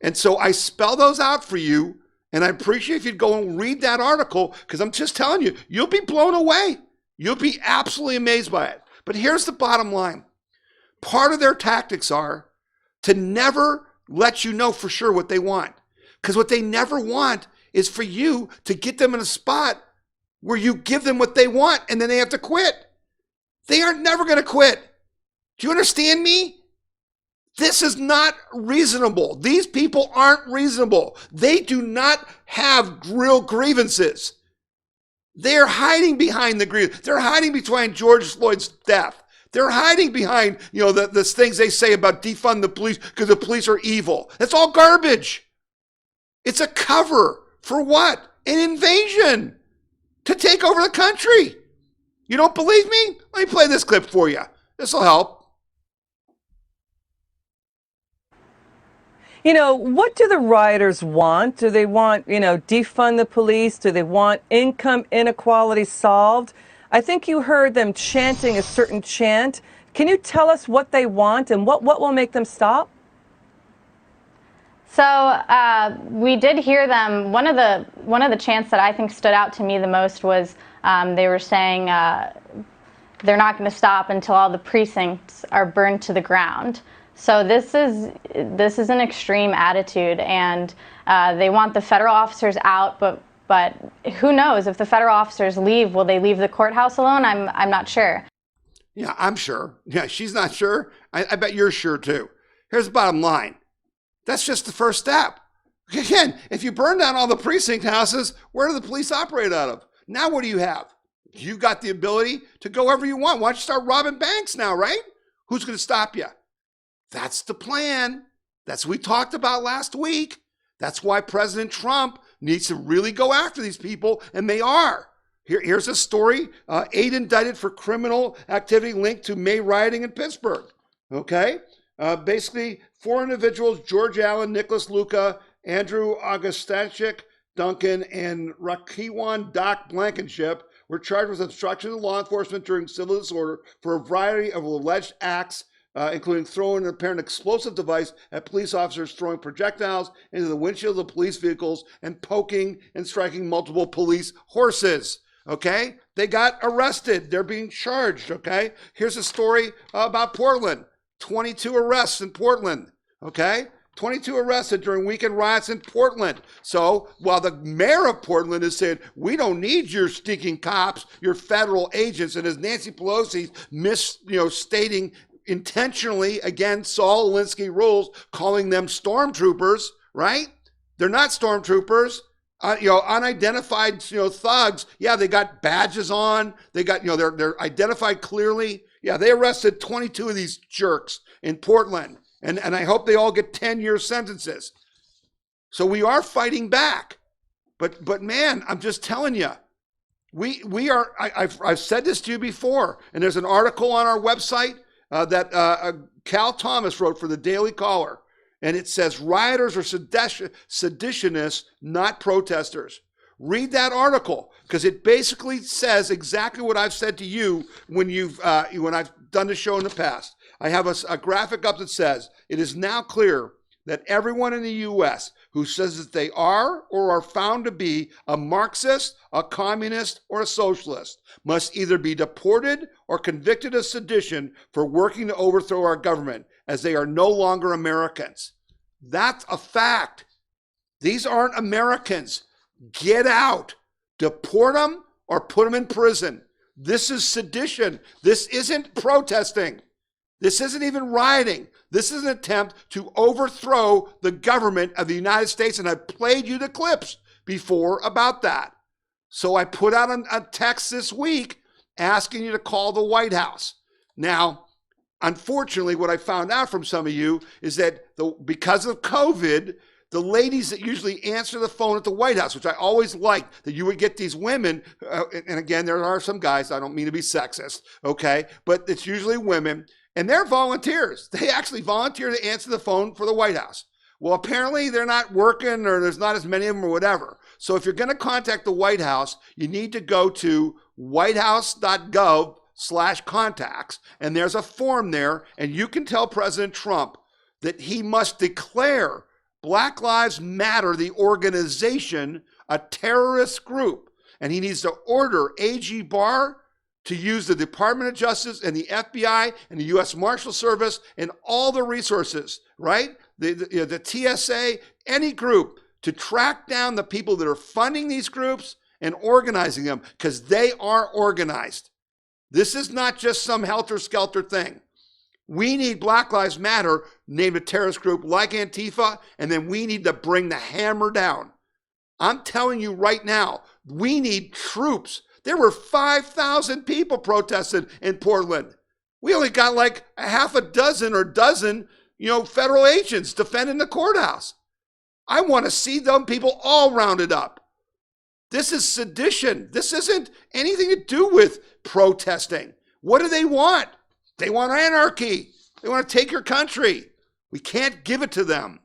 And so I spell those out for you, and I appreciate if you'd go and read that article, because I'm just telling you, you'll be blown away. You'll be absolutely amazed by it. But here's the bottom line. Part of their tactics are to never let you know for sure what they want. Because what they never want is for you to get them in a spot where you give them what they want and then they have to quit. They are never going to quit. Do you understand me? This is not reasonable. These people aren't reasonable. They do not have real grievances. They're hiding behind the grievance. They're hiding behind George Floyd's death. They're hiding behind, the things they say about defund the police because the police are evil. That's all garbage. It's a cover for what? An invasion to take over the country. You don't believe me? Let me play this clip for you. This will help. What do the rioters want? Do they want, defund the police? Do they want income inequality solved? I think you heard them chanting a certain chant. Can you tell us what they want and what will make them stop? So we did hear them. One of the chants that I think stood out to me the most was they were saying they're not going to stop until all the precincts are burned to the ground. So this is an extreme attitude, and they want the federal officers out. But who knows if the federal officers leave? Will they leave the courthouse alone? I'm not sure. Yeah, I'm sure. Yeah, she's not sure. I bet you're sure too. Here's the bottom line. That's just the first step. Again, if you burn down all the precinct houses, where do the police operate out of? Now what do you have? You've got the ability to go wherever you want. Why don't you start robbing banks now, right? Who's going to stop you? That's the plan. That's what we talked about last week. That's why President Trump needs to really go after these people, and they are. Here's a story. 8 indicted for criminal activity linked to May rioting in Pittsburgh. Okay? Basically, 4 individuals, George Allen, Nicholas Luca, Andrew Augustachik, Duncan, and Rakiwan Doc Blankenship were charged with obstruction of law enforcement during civil disorder for a variety of alleged acts, including throwing an apparent explosive device at police officers, throwing projectiles into the windshield of police vehicles, and poking and striking multiple police horses. okay? They got arrested. They're being charged, okay? Here's a story about Portland. 22 arrests in Portland, okay? 22 arrested during weekend riots in Portland. So while the mayor of Portland has said, we don't need your stinking cops, your federal agents, and as Nancy Pelosi stating intentionally against Saul Alinsky rules, calling them stormtroopers, right? They're not stormtroopers. Unidentified, thugs. Yeah, they got badges on. They got, they're identified clearly. Yeah, they arrested 22 of these jerks in Portland. And I hope they all get 10-year sentences. So we are fighting back. But man, I'm just telling you, we are, I've said this to you before, and there's an article on our website that Cal Thomas wrote for the Daily Caller. And it says rioters are seditionists, not protesters. Read that article, because it basically says exactly what I've said to you when I've done the show in the past. I have a graphic up that says, it is now clear that everyone in the U.S. who says that they are or are found to be a Marxist, a communist, or a socialist must either be deported or convicted of sedition for working to overthrow our government, as they are no longer Americans. That's a fact. These aren't Americans. Get out. Deport them or put them in prison. This is sedition. This isn't protesting. This isn't even rioting. This is an attempt to overthrow the government of the United States, and I've played you the clips before about that. So I put out a text this week asking you to call the White House. Now, unfortunately, what I found out from some of you is that because of COVID, the ladies that usually answer the phone at the White House, which I always liked, that you would get these women, and again, there are some guys, I don't mean to be sexist, okay, but it's usually women, and they're volunteers. They actually volunteer to answer the phone for the White House. Well, apparently they're not working, or there's not as many of them, or whatever. So if you're going to contact the White House, you need to go to whitehouse.gov/contacts, and there's a form there, and you can tell President Trump that he must declare Black Lives Matter, the organization, a terrorist group, and he needs to order AG Barr to use the Department of Justice and the FBI and the U.S. Marshal Service and all the resources, right? The TSA, any group, to track down the people that are funding these groups and organizing them, because they are organized. This is not just some helter-skelter thing. We need Black Lives Matter, named a terrorist group like Antifa, and then we need to bring the hammer down. I'm telling you right now, we need troops. There were 5,000 people protesting in Portland. We only got like a half a dozen or dozen, federal agents defending the courthouse. I want to see them people all rounded up. This is sedition. This isn't anything to do with protesting. What do they want? They want anarchy. They want to take your country. We can't give it to them.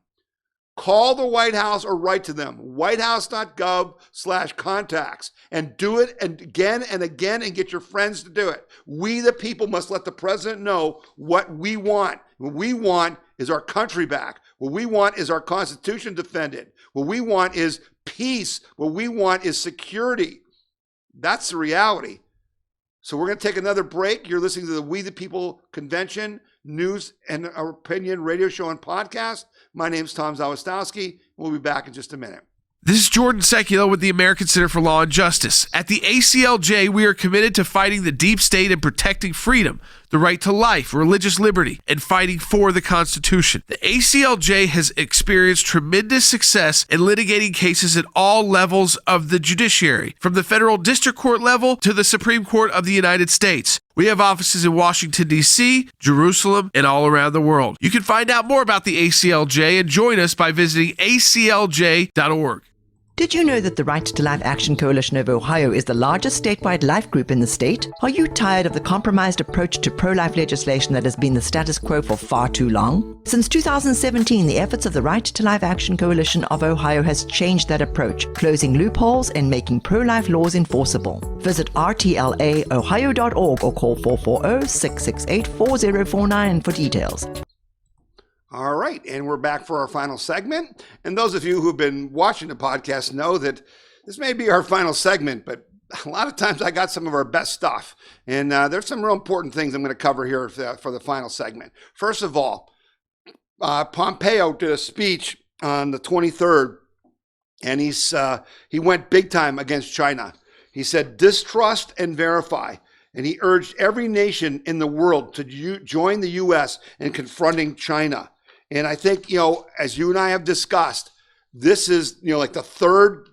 Call the White House or write to them, whitehouse.gov/contacts, and do it again and get your friends to do it. We, the people, must let the president know what we want. What we want is our country back. What we want is our Constitution defended. What we want is peace. What we want is security. That's the reality. So we're going to take another break. You're listening to the We the People Convention News and Opinion radio show and podcast. My name's Tom Zawistowski. We'll be back in just a minute. This is Jordan Seculo with the American Center for Law and Justice. At the ACLJ, we are committed to fighting the deep state and protecting freedom, the right to life, religious liberty, and fighting for the Constitution. The ACLJ has experienced tremendous success in litigating cases at all levels of the judiciary, from the federal district court level to the Supreme Court of the United States. We have offices in Washington, D.C., Jerusalem, and all around the world. You can find out more about the ACLJ and join us by visiting aclj.org. Did you know that the Right to Life Action Coalition of Ohio is the largest statewide life group in the state? Are you tired of the compromised approach to pro-life legislation that has been the status quo for far too long? Since 2017, the efforts of the Right to Life Action Coalition of Ohio has changed that approach, closing loopholes and making pro-life laws enforceable. Visit rtlaohio.org or call 440-668-4049 for details. All right, and we're back for our final segment. And those of you who have been watching the podcast know that this may be our final segment, but a lot of times I got some of our best stuff. And there's some real important things I'm going to cover here for the final segment. First of all, Pompeo did a speech on the 23rd, and he went big time against China. He said, distrust and verify. And he urged every nation in the world to join the U.S. in confronting China. And I think, as you and I have discussed, this is, like the third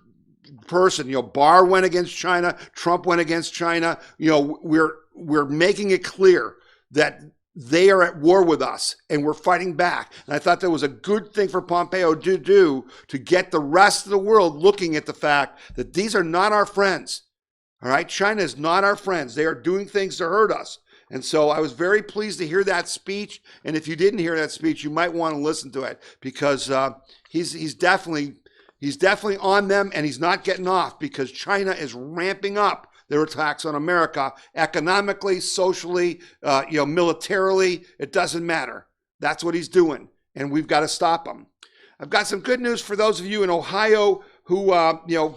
person. Barr went against China. Trump went against China. We're making it clear that they are at war with us and we're fighting back. And I thought that was a good thing for Pompeo to do, to get the rest of the world looking at the fact that these are not our friends. All right, China is not our friends. They are doing things to hurt us. And so I was very pleased to hear that speech. And if you didn't hear that speech, you might want to listen to it, because he's definitely on them, and he's not getting off, because China is ramping up their attacks on America economically, socially, militarily. It doesn't matter. That's what he's doing, and we've got to stop him. I've got some good news for those of you in Ohio who,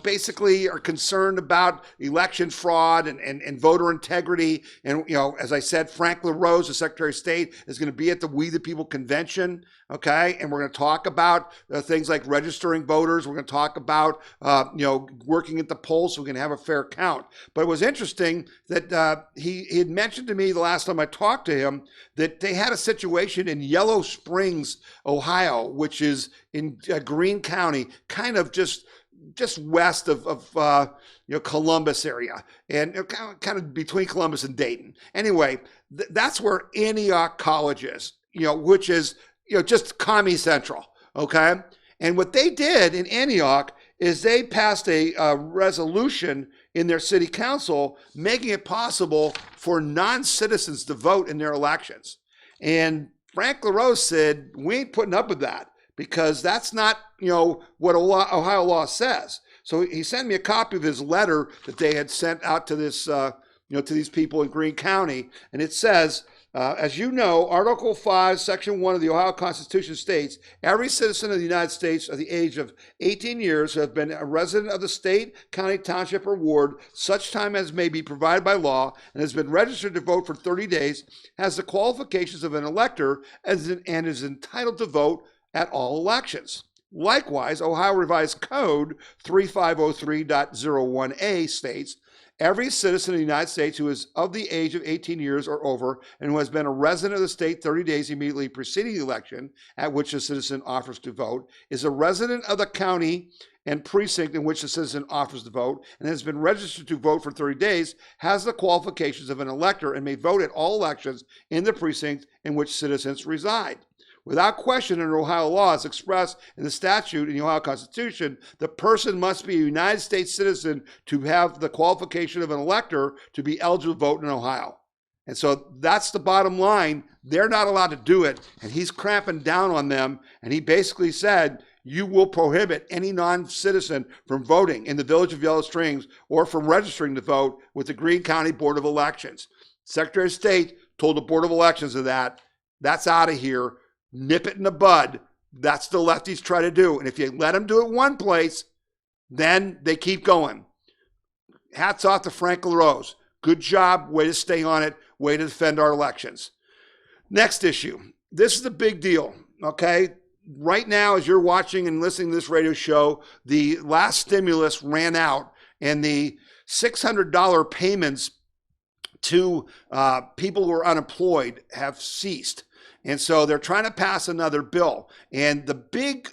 basically are concerned about election fraud and voter integrity. And, as I said, Frank LaRose, the Secretary of State, is going to be at the We the People convention, okay? And we're going to talk about things like registering voters. We're going to talk about, working at the polls so we can have a fair count. But it was interesting that he had mentioned to me the last time I talked to him that they had a situation in Yellow Springs, Ohio, which is in Greene County, kind of just west of Columbus area, and kind of between Columbus and Dayton. Anyway, that's where Antioch College is, which is just commie central, okay? And what they did in Antioch is they passed a resolution in their city council making it possible for non-citizens to vote in their elections. And Frank LaRose said, we ain't putting up with that, because that's not, what Ohio law says. So he sent me a copy of his letter that they had sent out to this, to these people in Greene County. And it says, as you know, Article 5, Section 1 of the Ohio Constitution states, every citizen of the United States of the age of 18 years who have been a resident of the state, county, township, or ward, such time as may be provided by law, and has been registered to vote for 30 days, has the qualifications of an elector and is entitled to vote at all elections. Likewise, Ohio Revised Code 3503.01a states, every citizen of the United States who is of the age of 18 years or over and who has been a resident of the state 30 days immediately preceding the election at which the citizen offers to vote is a resident of the county and precinct in which the citizen offers to vote and has been registered to vote for 30 days, has the qualifications of an elector and may vote at all elections in the precinct in which citizens reside. Without question, under Ohio law, as expressed in the statute in the Ohio Constitution, the person must be a United States citizen to have the qualification of an elector to be eligible to vote in Ohio. And so that's the bottom line. They're not allowed to do it, and he's cramping down on them. And he basically said, you will prohibit any non-citizen from voting in the Village of Yellow Springs or from registering to vote with the Greene County Board of Elections. Secretary of State told the Board of Elections of that. That's out of here. Nip it in the bud. That's the lefties try to do. And if you let them do it one place, then they keep going. Hats off to Frank LaRose. Good job. Way to stay on it. Way to defend our elections. Next issue. This is the big deal, okay? Right now, as you're watching and listening to this radio show, the last stimulus ran out, and the $600 payments to people who are unemployed have ceased. And so they're trying to pass another bill. And the big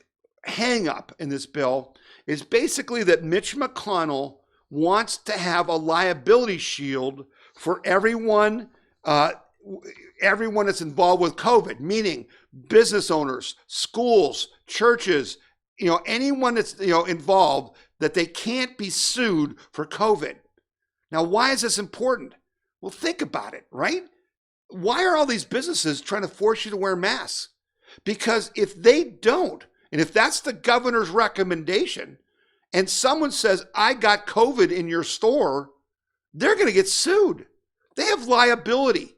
hang up in this bill is basically that Mitch McConnell wants to have a liability shield for everyone that's involved with COVID, meaning business owners, schools, churches, anyone that's involved, that they can't be sued for COVID. Now, why is this important? Well, think about it, right? Why are all these businesses trying to force you to wear masks? Because if they don't, and if that's the governor's recommendation, and someone says, I got COVID in your store, they're going to get sued. They have liability.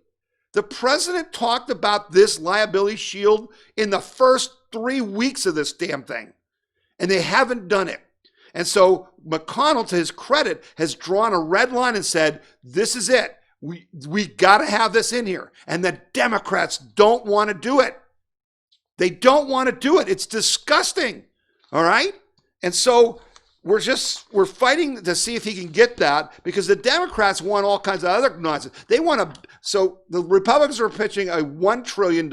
The president talked about this liability shield in the first 3 weeks of this damn thing, and they haven't done it. And so McConnell, to his credit, has drawn a red line and said, this is it. We got to have this in here. And the Democrats don't want to do it. They don't want to do it. It's disgusting. All right? And so we're fighting to see if he can get that, because the Democrats want all kinds of other nonsense. They want to, so the Republicans are pitching a $1 trillion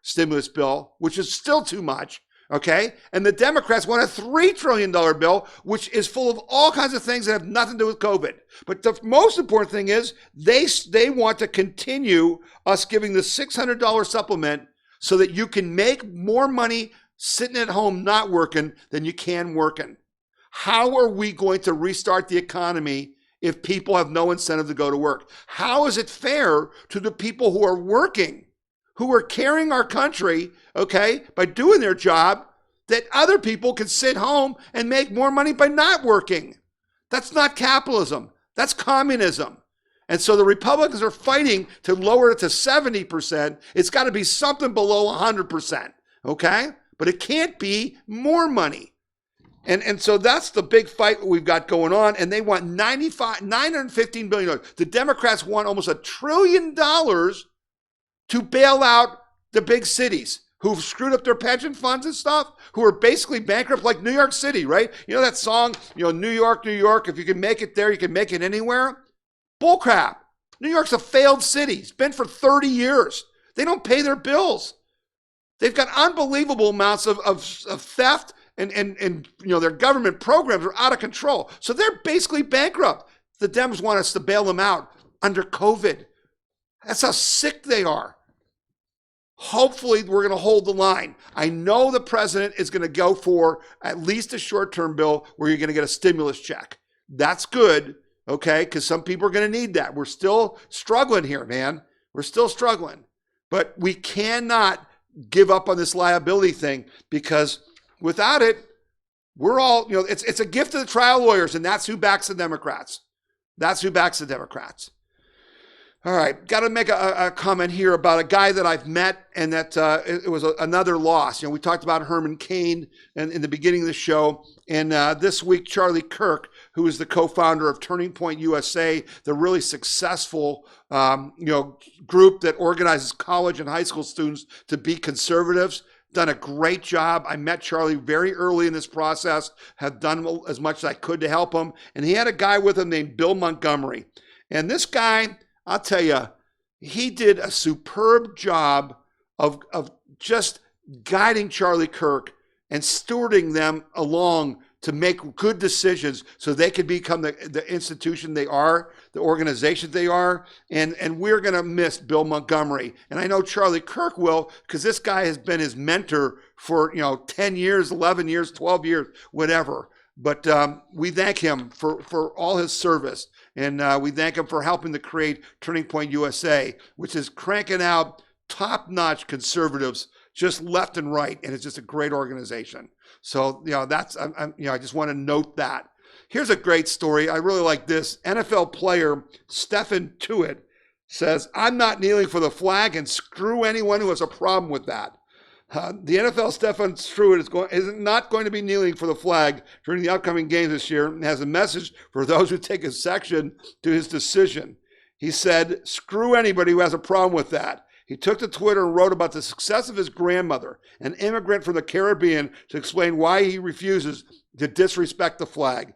stimulus bill, which is still too much. Okay? And the Democrats want a $3 trillion bill, which is full of all kinds of things that have nothing to do with COVID. But the most important thing is they want to continue us giving the $600 supplement so that you can make more money sitting at home not working than you can working. How are we going to restart the economy if people have no incentive to go to work? How is it fair to the people who are working, who are carrying our country, okay, by doing their job, that other people can sit home and make more money by not working? That's not capitalism. That's communism. And so the Republicans are fighting to lower it to 70%. It's got to be something below 100%, okay? But it can't be more money. And so that's the big fight we've got going on. And they want $915 billion. The Democrats want almost $1 trillion to bail out the big cities who've screwed up their pension funds and stuff, who are basically bankrupt, like New York City, right? You know that song, New York, New York, if you can make it there, you can make it anywhere? Bullcrap. New York's a failed city. It's been for 30 years. They don't pay their bills. They've got unbelievable amounts of theft, and their government programs are out of control. So they're basically bankrupt. The Dems want us to bail them out under COVID. That's how sick they are. Hopefully, we're going to hold the line. I know the president is going to go for at least a short-term bill where you're going to get a stimulus check. That's good, okay, because some people are going to need that. We're still struggling here, man. We're still struggling. But we cannot give up on this liability thing, because without it, we're all, it's a gift to the trial lawyers, and that's who backs the Democrats. That's who backs the Democrats. All right, got to make a comment here about a guy that I've met, and that it was another loss. We talked about Herman Cain in the beginning of the show, and this week Charlie Kirk, who is the co-founder of Turning Point USA, the really successful group that organizes college and high school students to be conservatives, done a great job. I met Charlie very early in this process, have done as much as I could to help him, and he had a guy with him named Bill Montgomery, and this guy, I'll tell you, he did a superb job of just guiding Charlie Kirk and stewarding them along to make good decisions so they could become the institution they are, the organization they are. And we're going to miss Bill Montgomery. And I know Charlie Kirk will, because this guy has been his mentor for 10 years, 11 years, 12 years, whatever. But we thank him for all his service. And we thank him for helping to create Turning Point USA, which is cranking out top-notch conservatives just left and right. And it's just a great organization. So, that's, I just want to note that. Here's a great story. I really like this. NFL player Stephen Tuitt says, "I'm not kneeling for the flag, and screw anyone who has a problem with that." The NFL Stephen Tuitt is not going to be kneeling for the flag during the upcoming games this year, and has a message for those who take exception to his decision. He said, "Screw anybody who has a problem with that." He took to Twitter and wrote about the success of his grandmother, an immigrant from the Caribbean, to explain why he refuses to disrespect the flag.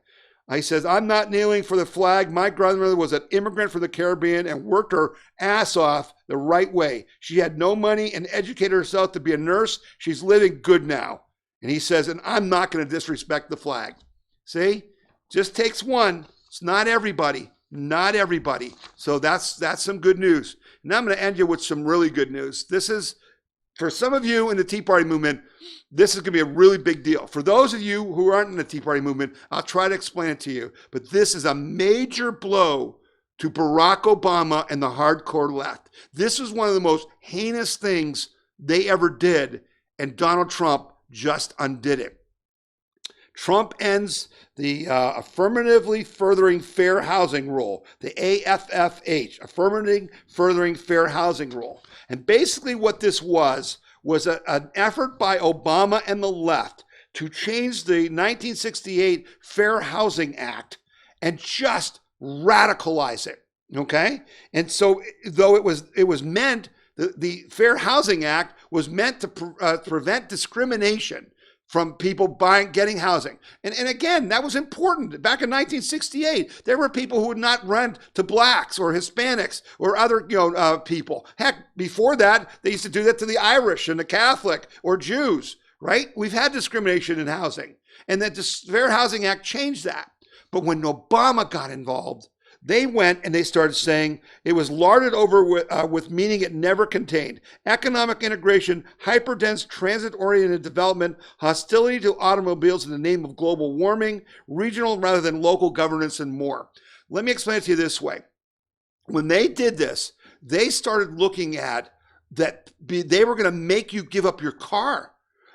He says, "I'm not kneeling for the flag. My grandmother was an immigrant from the Caribbean and worked her ass off the right way. She had no money and educated herself to be a nurse. She's living good now." And he says, "And I'm not going to disrespect the flag." See, just takes one. It's not everybody. Not everybody. So that's some good news. Now I'm going to end you with some really good news. This is, for some of you in the Tea Party movement, this is going to be a really big deal. For those of you who aren't in the Tea Party movement, I'll try to explain it to you. But this is a major blow to Barack Obama and the hardcore left. This is one of the most heinous things they ever did, and Donald Trump just undid it. Trump ends the Affirmatively Furthering Fair Housing Rule, the AFFH, Affirmatively Furthering Fair Housing Rule. And basically what this was an effort by Obama and the left to change the 1968 Fair Housing Act and just radicalize it, okay? And so though it was meant, the Fair Housing Act was meant to prevent discrimination from people getting housing. And again, that was important. Back in 1968, there were people who would not rent to blacks or Hispanics or other people. Heck, before that, they used to do that to the Irish and the Catholic or Jews, right? We've had discrimination in housing. And that the Fair Housing Act changed that. But when Obama got involved, they went and they started saying it was larded over with meaning it never contained. Economic integration, hyperdense transit-oriented development, hostility to automobiles in the name of global warming, regional rather than local governance, and more. Let me explain it to you this way. When they did this, they started looking at that they were going to make you give up your car.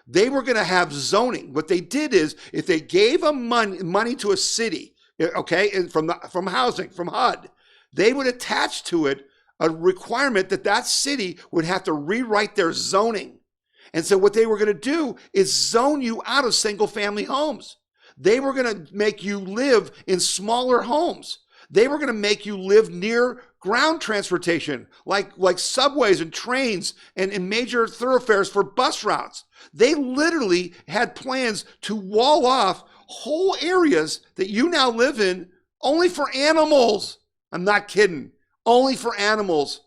They were going to have zoning. What they did is, if they gave money to a city, okay, from housing, from HUD, they would attach to it a requirement that that city would have to rewrite their zoning. And so what they were going to do is zone you out of single-family homes. They were going to make you live in smaller homes. They were going to make you live near ground transportation, like subways and trains and major thoroughfares for bus routes. They literally had plans to wall off whole areas that you now live in only for animals. I'm not kidding. Only for animals.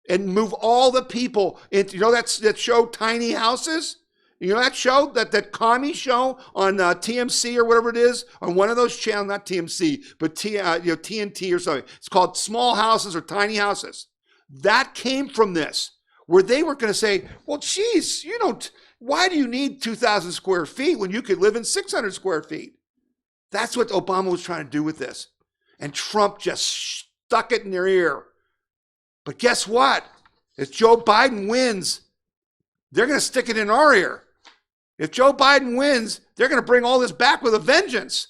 And move all the people into, that show Tiny Houses? You know that show, that commie show on TMC or whatever it is, on one of those channels, not TMC, but TNT or something. It's called Small Houses or Tiny Houses. That came from this, where they were going to say, well, geez, why do you need 2,000 square feet when you could live in 600 square feet? That's what Obama was trying to do with this. And Trump just stuck it in their ear. But guess what? If Joe Biden wins, they're going to stick it in our ear. If Joe Biden wins, they're going to bring all this back with a vengeance.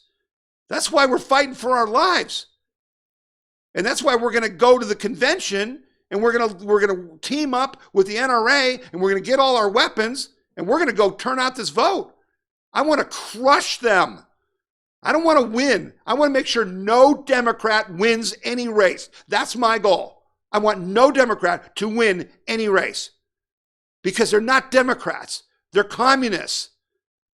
That's why we're fighting for our lives. And that's why we're going to go to the convention and we're going to team up with the NRA and we're going to get all our weapons and we're going to go turn out this vote. I want to crush them. I don't want to win. I want to make sure no Democrat wins any race. That's my goal. I want no Democrat to win any race because they're not Democrats. They're communists.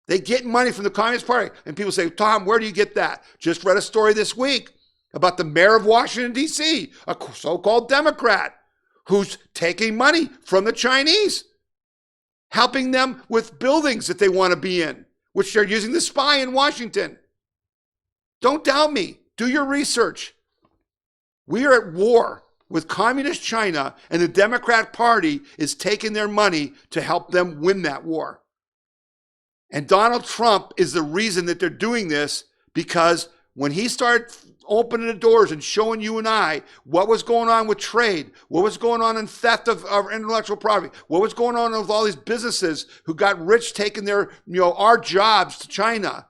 They get money from the Communist Party. And people say, Tom, where do you get that? Just read a story this week about the mayor of Washington, D.C., a so-called Democrat who's taking money from the Chinese, helping them with buildings that they want to be in, which they're using to spy in Washington. Don't doubt me. Do your research. We are at war with communist China, and the Democrat Party is taking their money to help them win that war. And Donald Trump is the reason that they're doing this, because when he started opening the doors and showing you and I what was going on with trade, what was going on in theft of intellectual property, what was going on with all these businesses who got rich taking their, our jobs to China.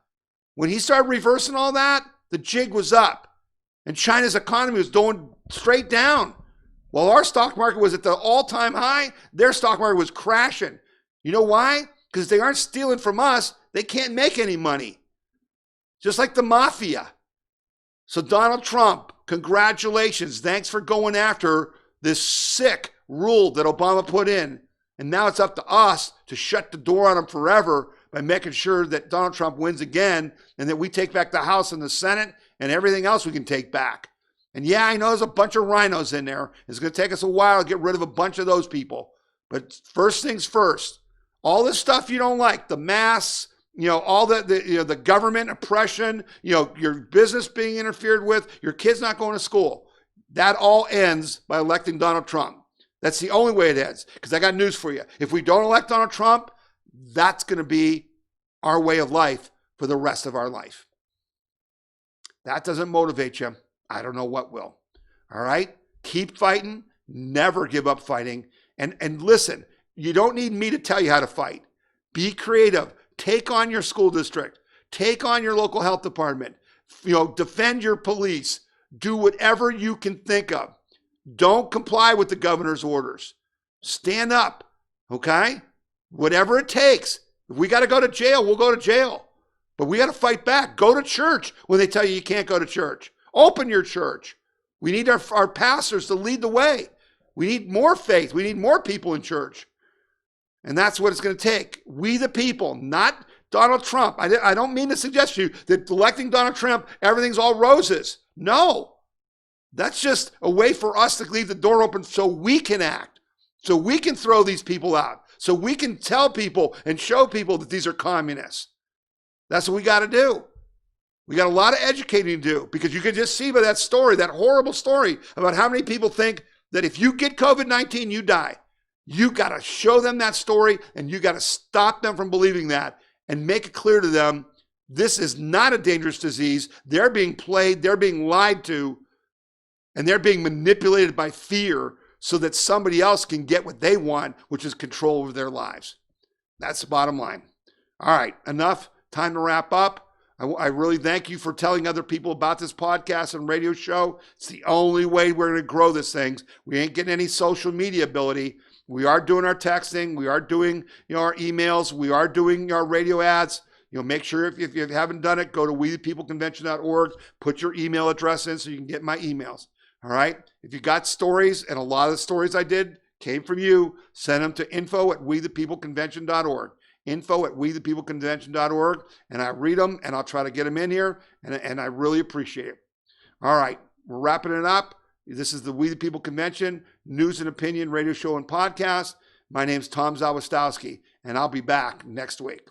When he started reversing all that, the jig was up. And China's economy was going straight down. While our stock market was at the all-time high, their stock market was crashing. You know why? Because they aren't stealing from us. They can't make any money. Just like the mafia. So Donald Trump, congratulations. Thanks for going after this sick rule that Obama put in. And now it's up to us to shut the door on him forever by making sure that Donald Trump wins again and that we take back the House and the Senate and everything else we can take back. And yeah, I know there's a bunch of rhinos in there. It's going to take us a while to get rid of a bunch of those people. But first things first, all this stuff you don't like, the masks, all the government oppression, your business being interfered with, your kids not going to school, that all ends by electing Donald Trump. That's the only way it ends. Because I got news for you. If we don't elect Donald Trump, that's going to be our way of life for the rest of our life. That doesn't motivate you. I don't know what will. All right? Keep fighting. Never give up fighting. And listen, you don't need me to tell you how to fight. Be creative. Take on your school district. Take on your local health department. Defend your police. Do whatever you can think of. Don't comply with the governor's orders. Stand up. Okay? Whatever it takes. If we got to go to jail, we'll go to jail. But we got to fight back. Go to church when they tell you you can't go to church. Open your church. We need our pastors to lead the way. We need more faith. We need more people in church. And that's what it's going to take. We the people, not Donald Trump. I don't mean to suggest to you that electing Donald Trump, everything's all roses. No. That's just a way for us to leave the door open so we can act, so we can throw these people out, so we can tell people and show people that these are communists. That's what we got to do. We got a lot of educating to do, because you can just see by that story, that horrible story about how many people think that if you get COVID-19, you die. You got to show them that story, and you got to stop them from believing that and make it clear to them this is not a dangerous disease. They're being played, they're being lied to, and they're being manipulated by fear so that somebody else can get what they want, which is control over their lives. That's the bottom line. All right, enough. Time to wrap up. I really thank you for telling other people about this podcast and radio show. It's the only way we're going to grow this thing. We ain't getting any social media ability. We are doing our texting. We are doing our emails. We are doing our radio ads. Make sure if you haven't done it, go to wethepeopleconvention.org. Put your email address in so you can get my emails. All right? If you got stories, and a lot of the stories I did came from you, send them to info@wethepeopleconvention.org. info@wethepeopleconvention.org, and I read them, and I'll try to get them in here, and I really appreciate it. All right, we're wrapping it up. This is the We the People Convention News and Opinion radio show and podcast. My name's Tom Zawistowski, and I'll be back next week.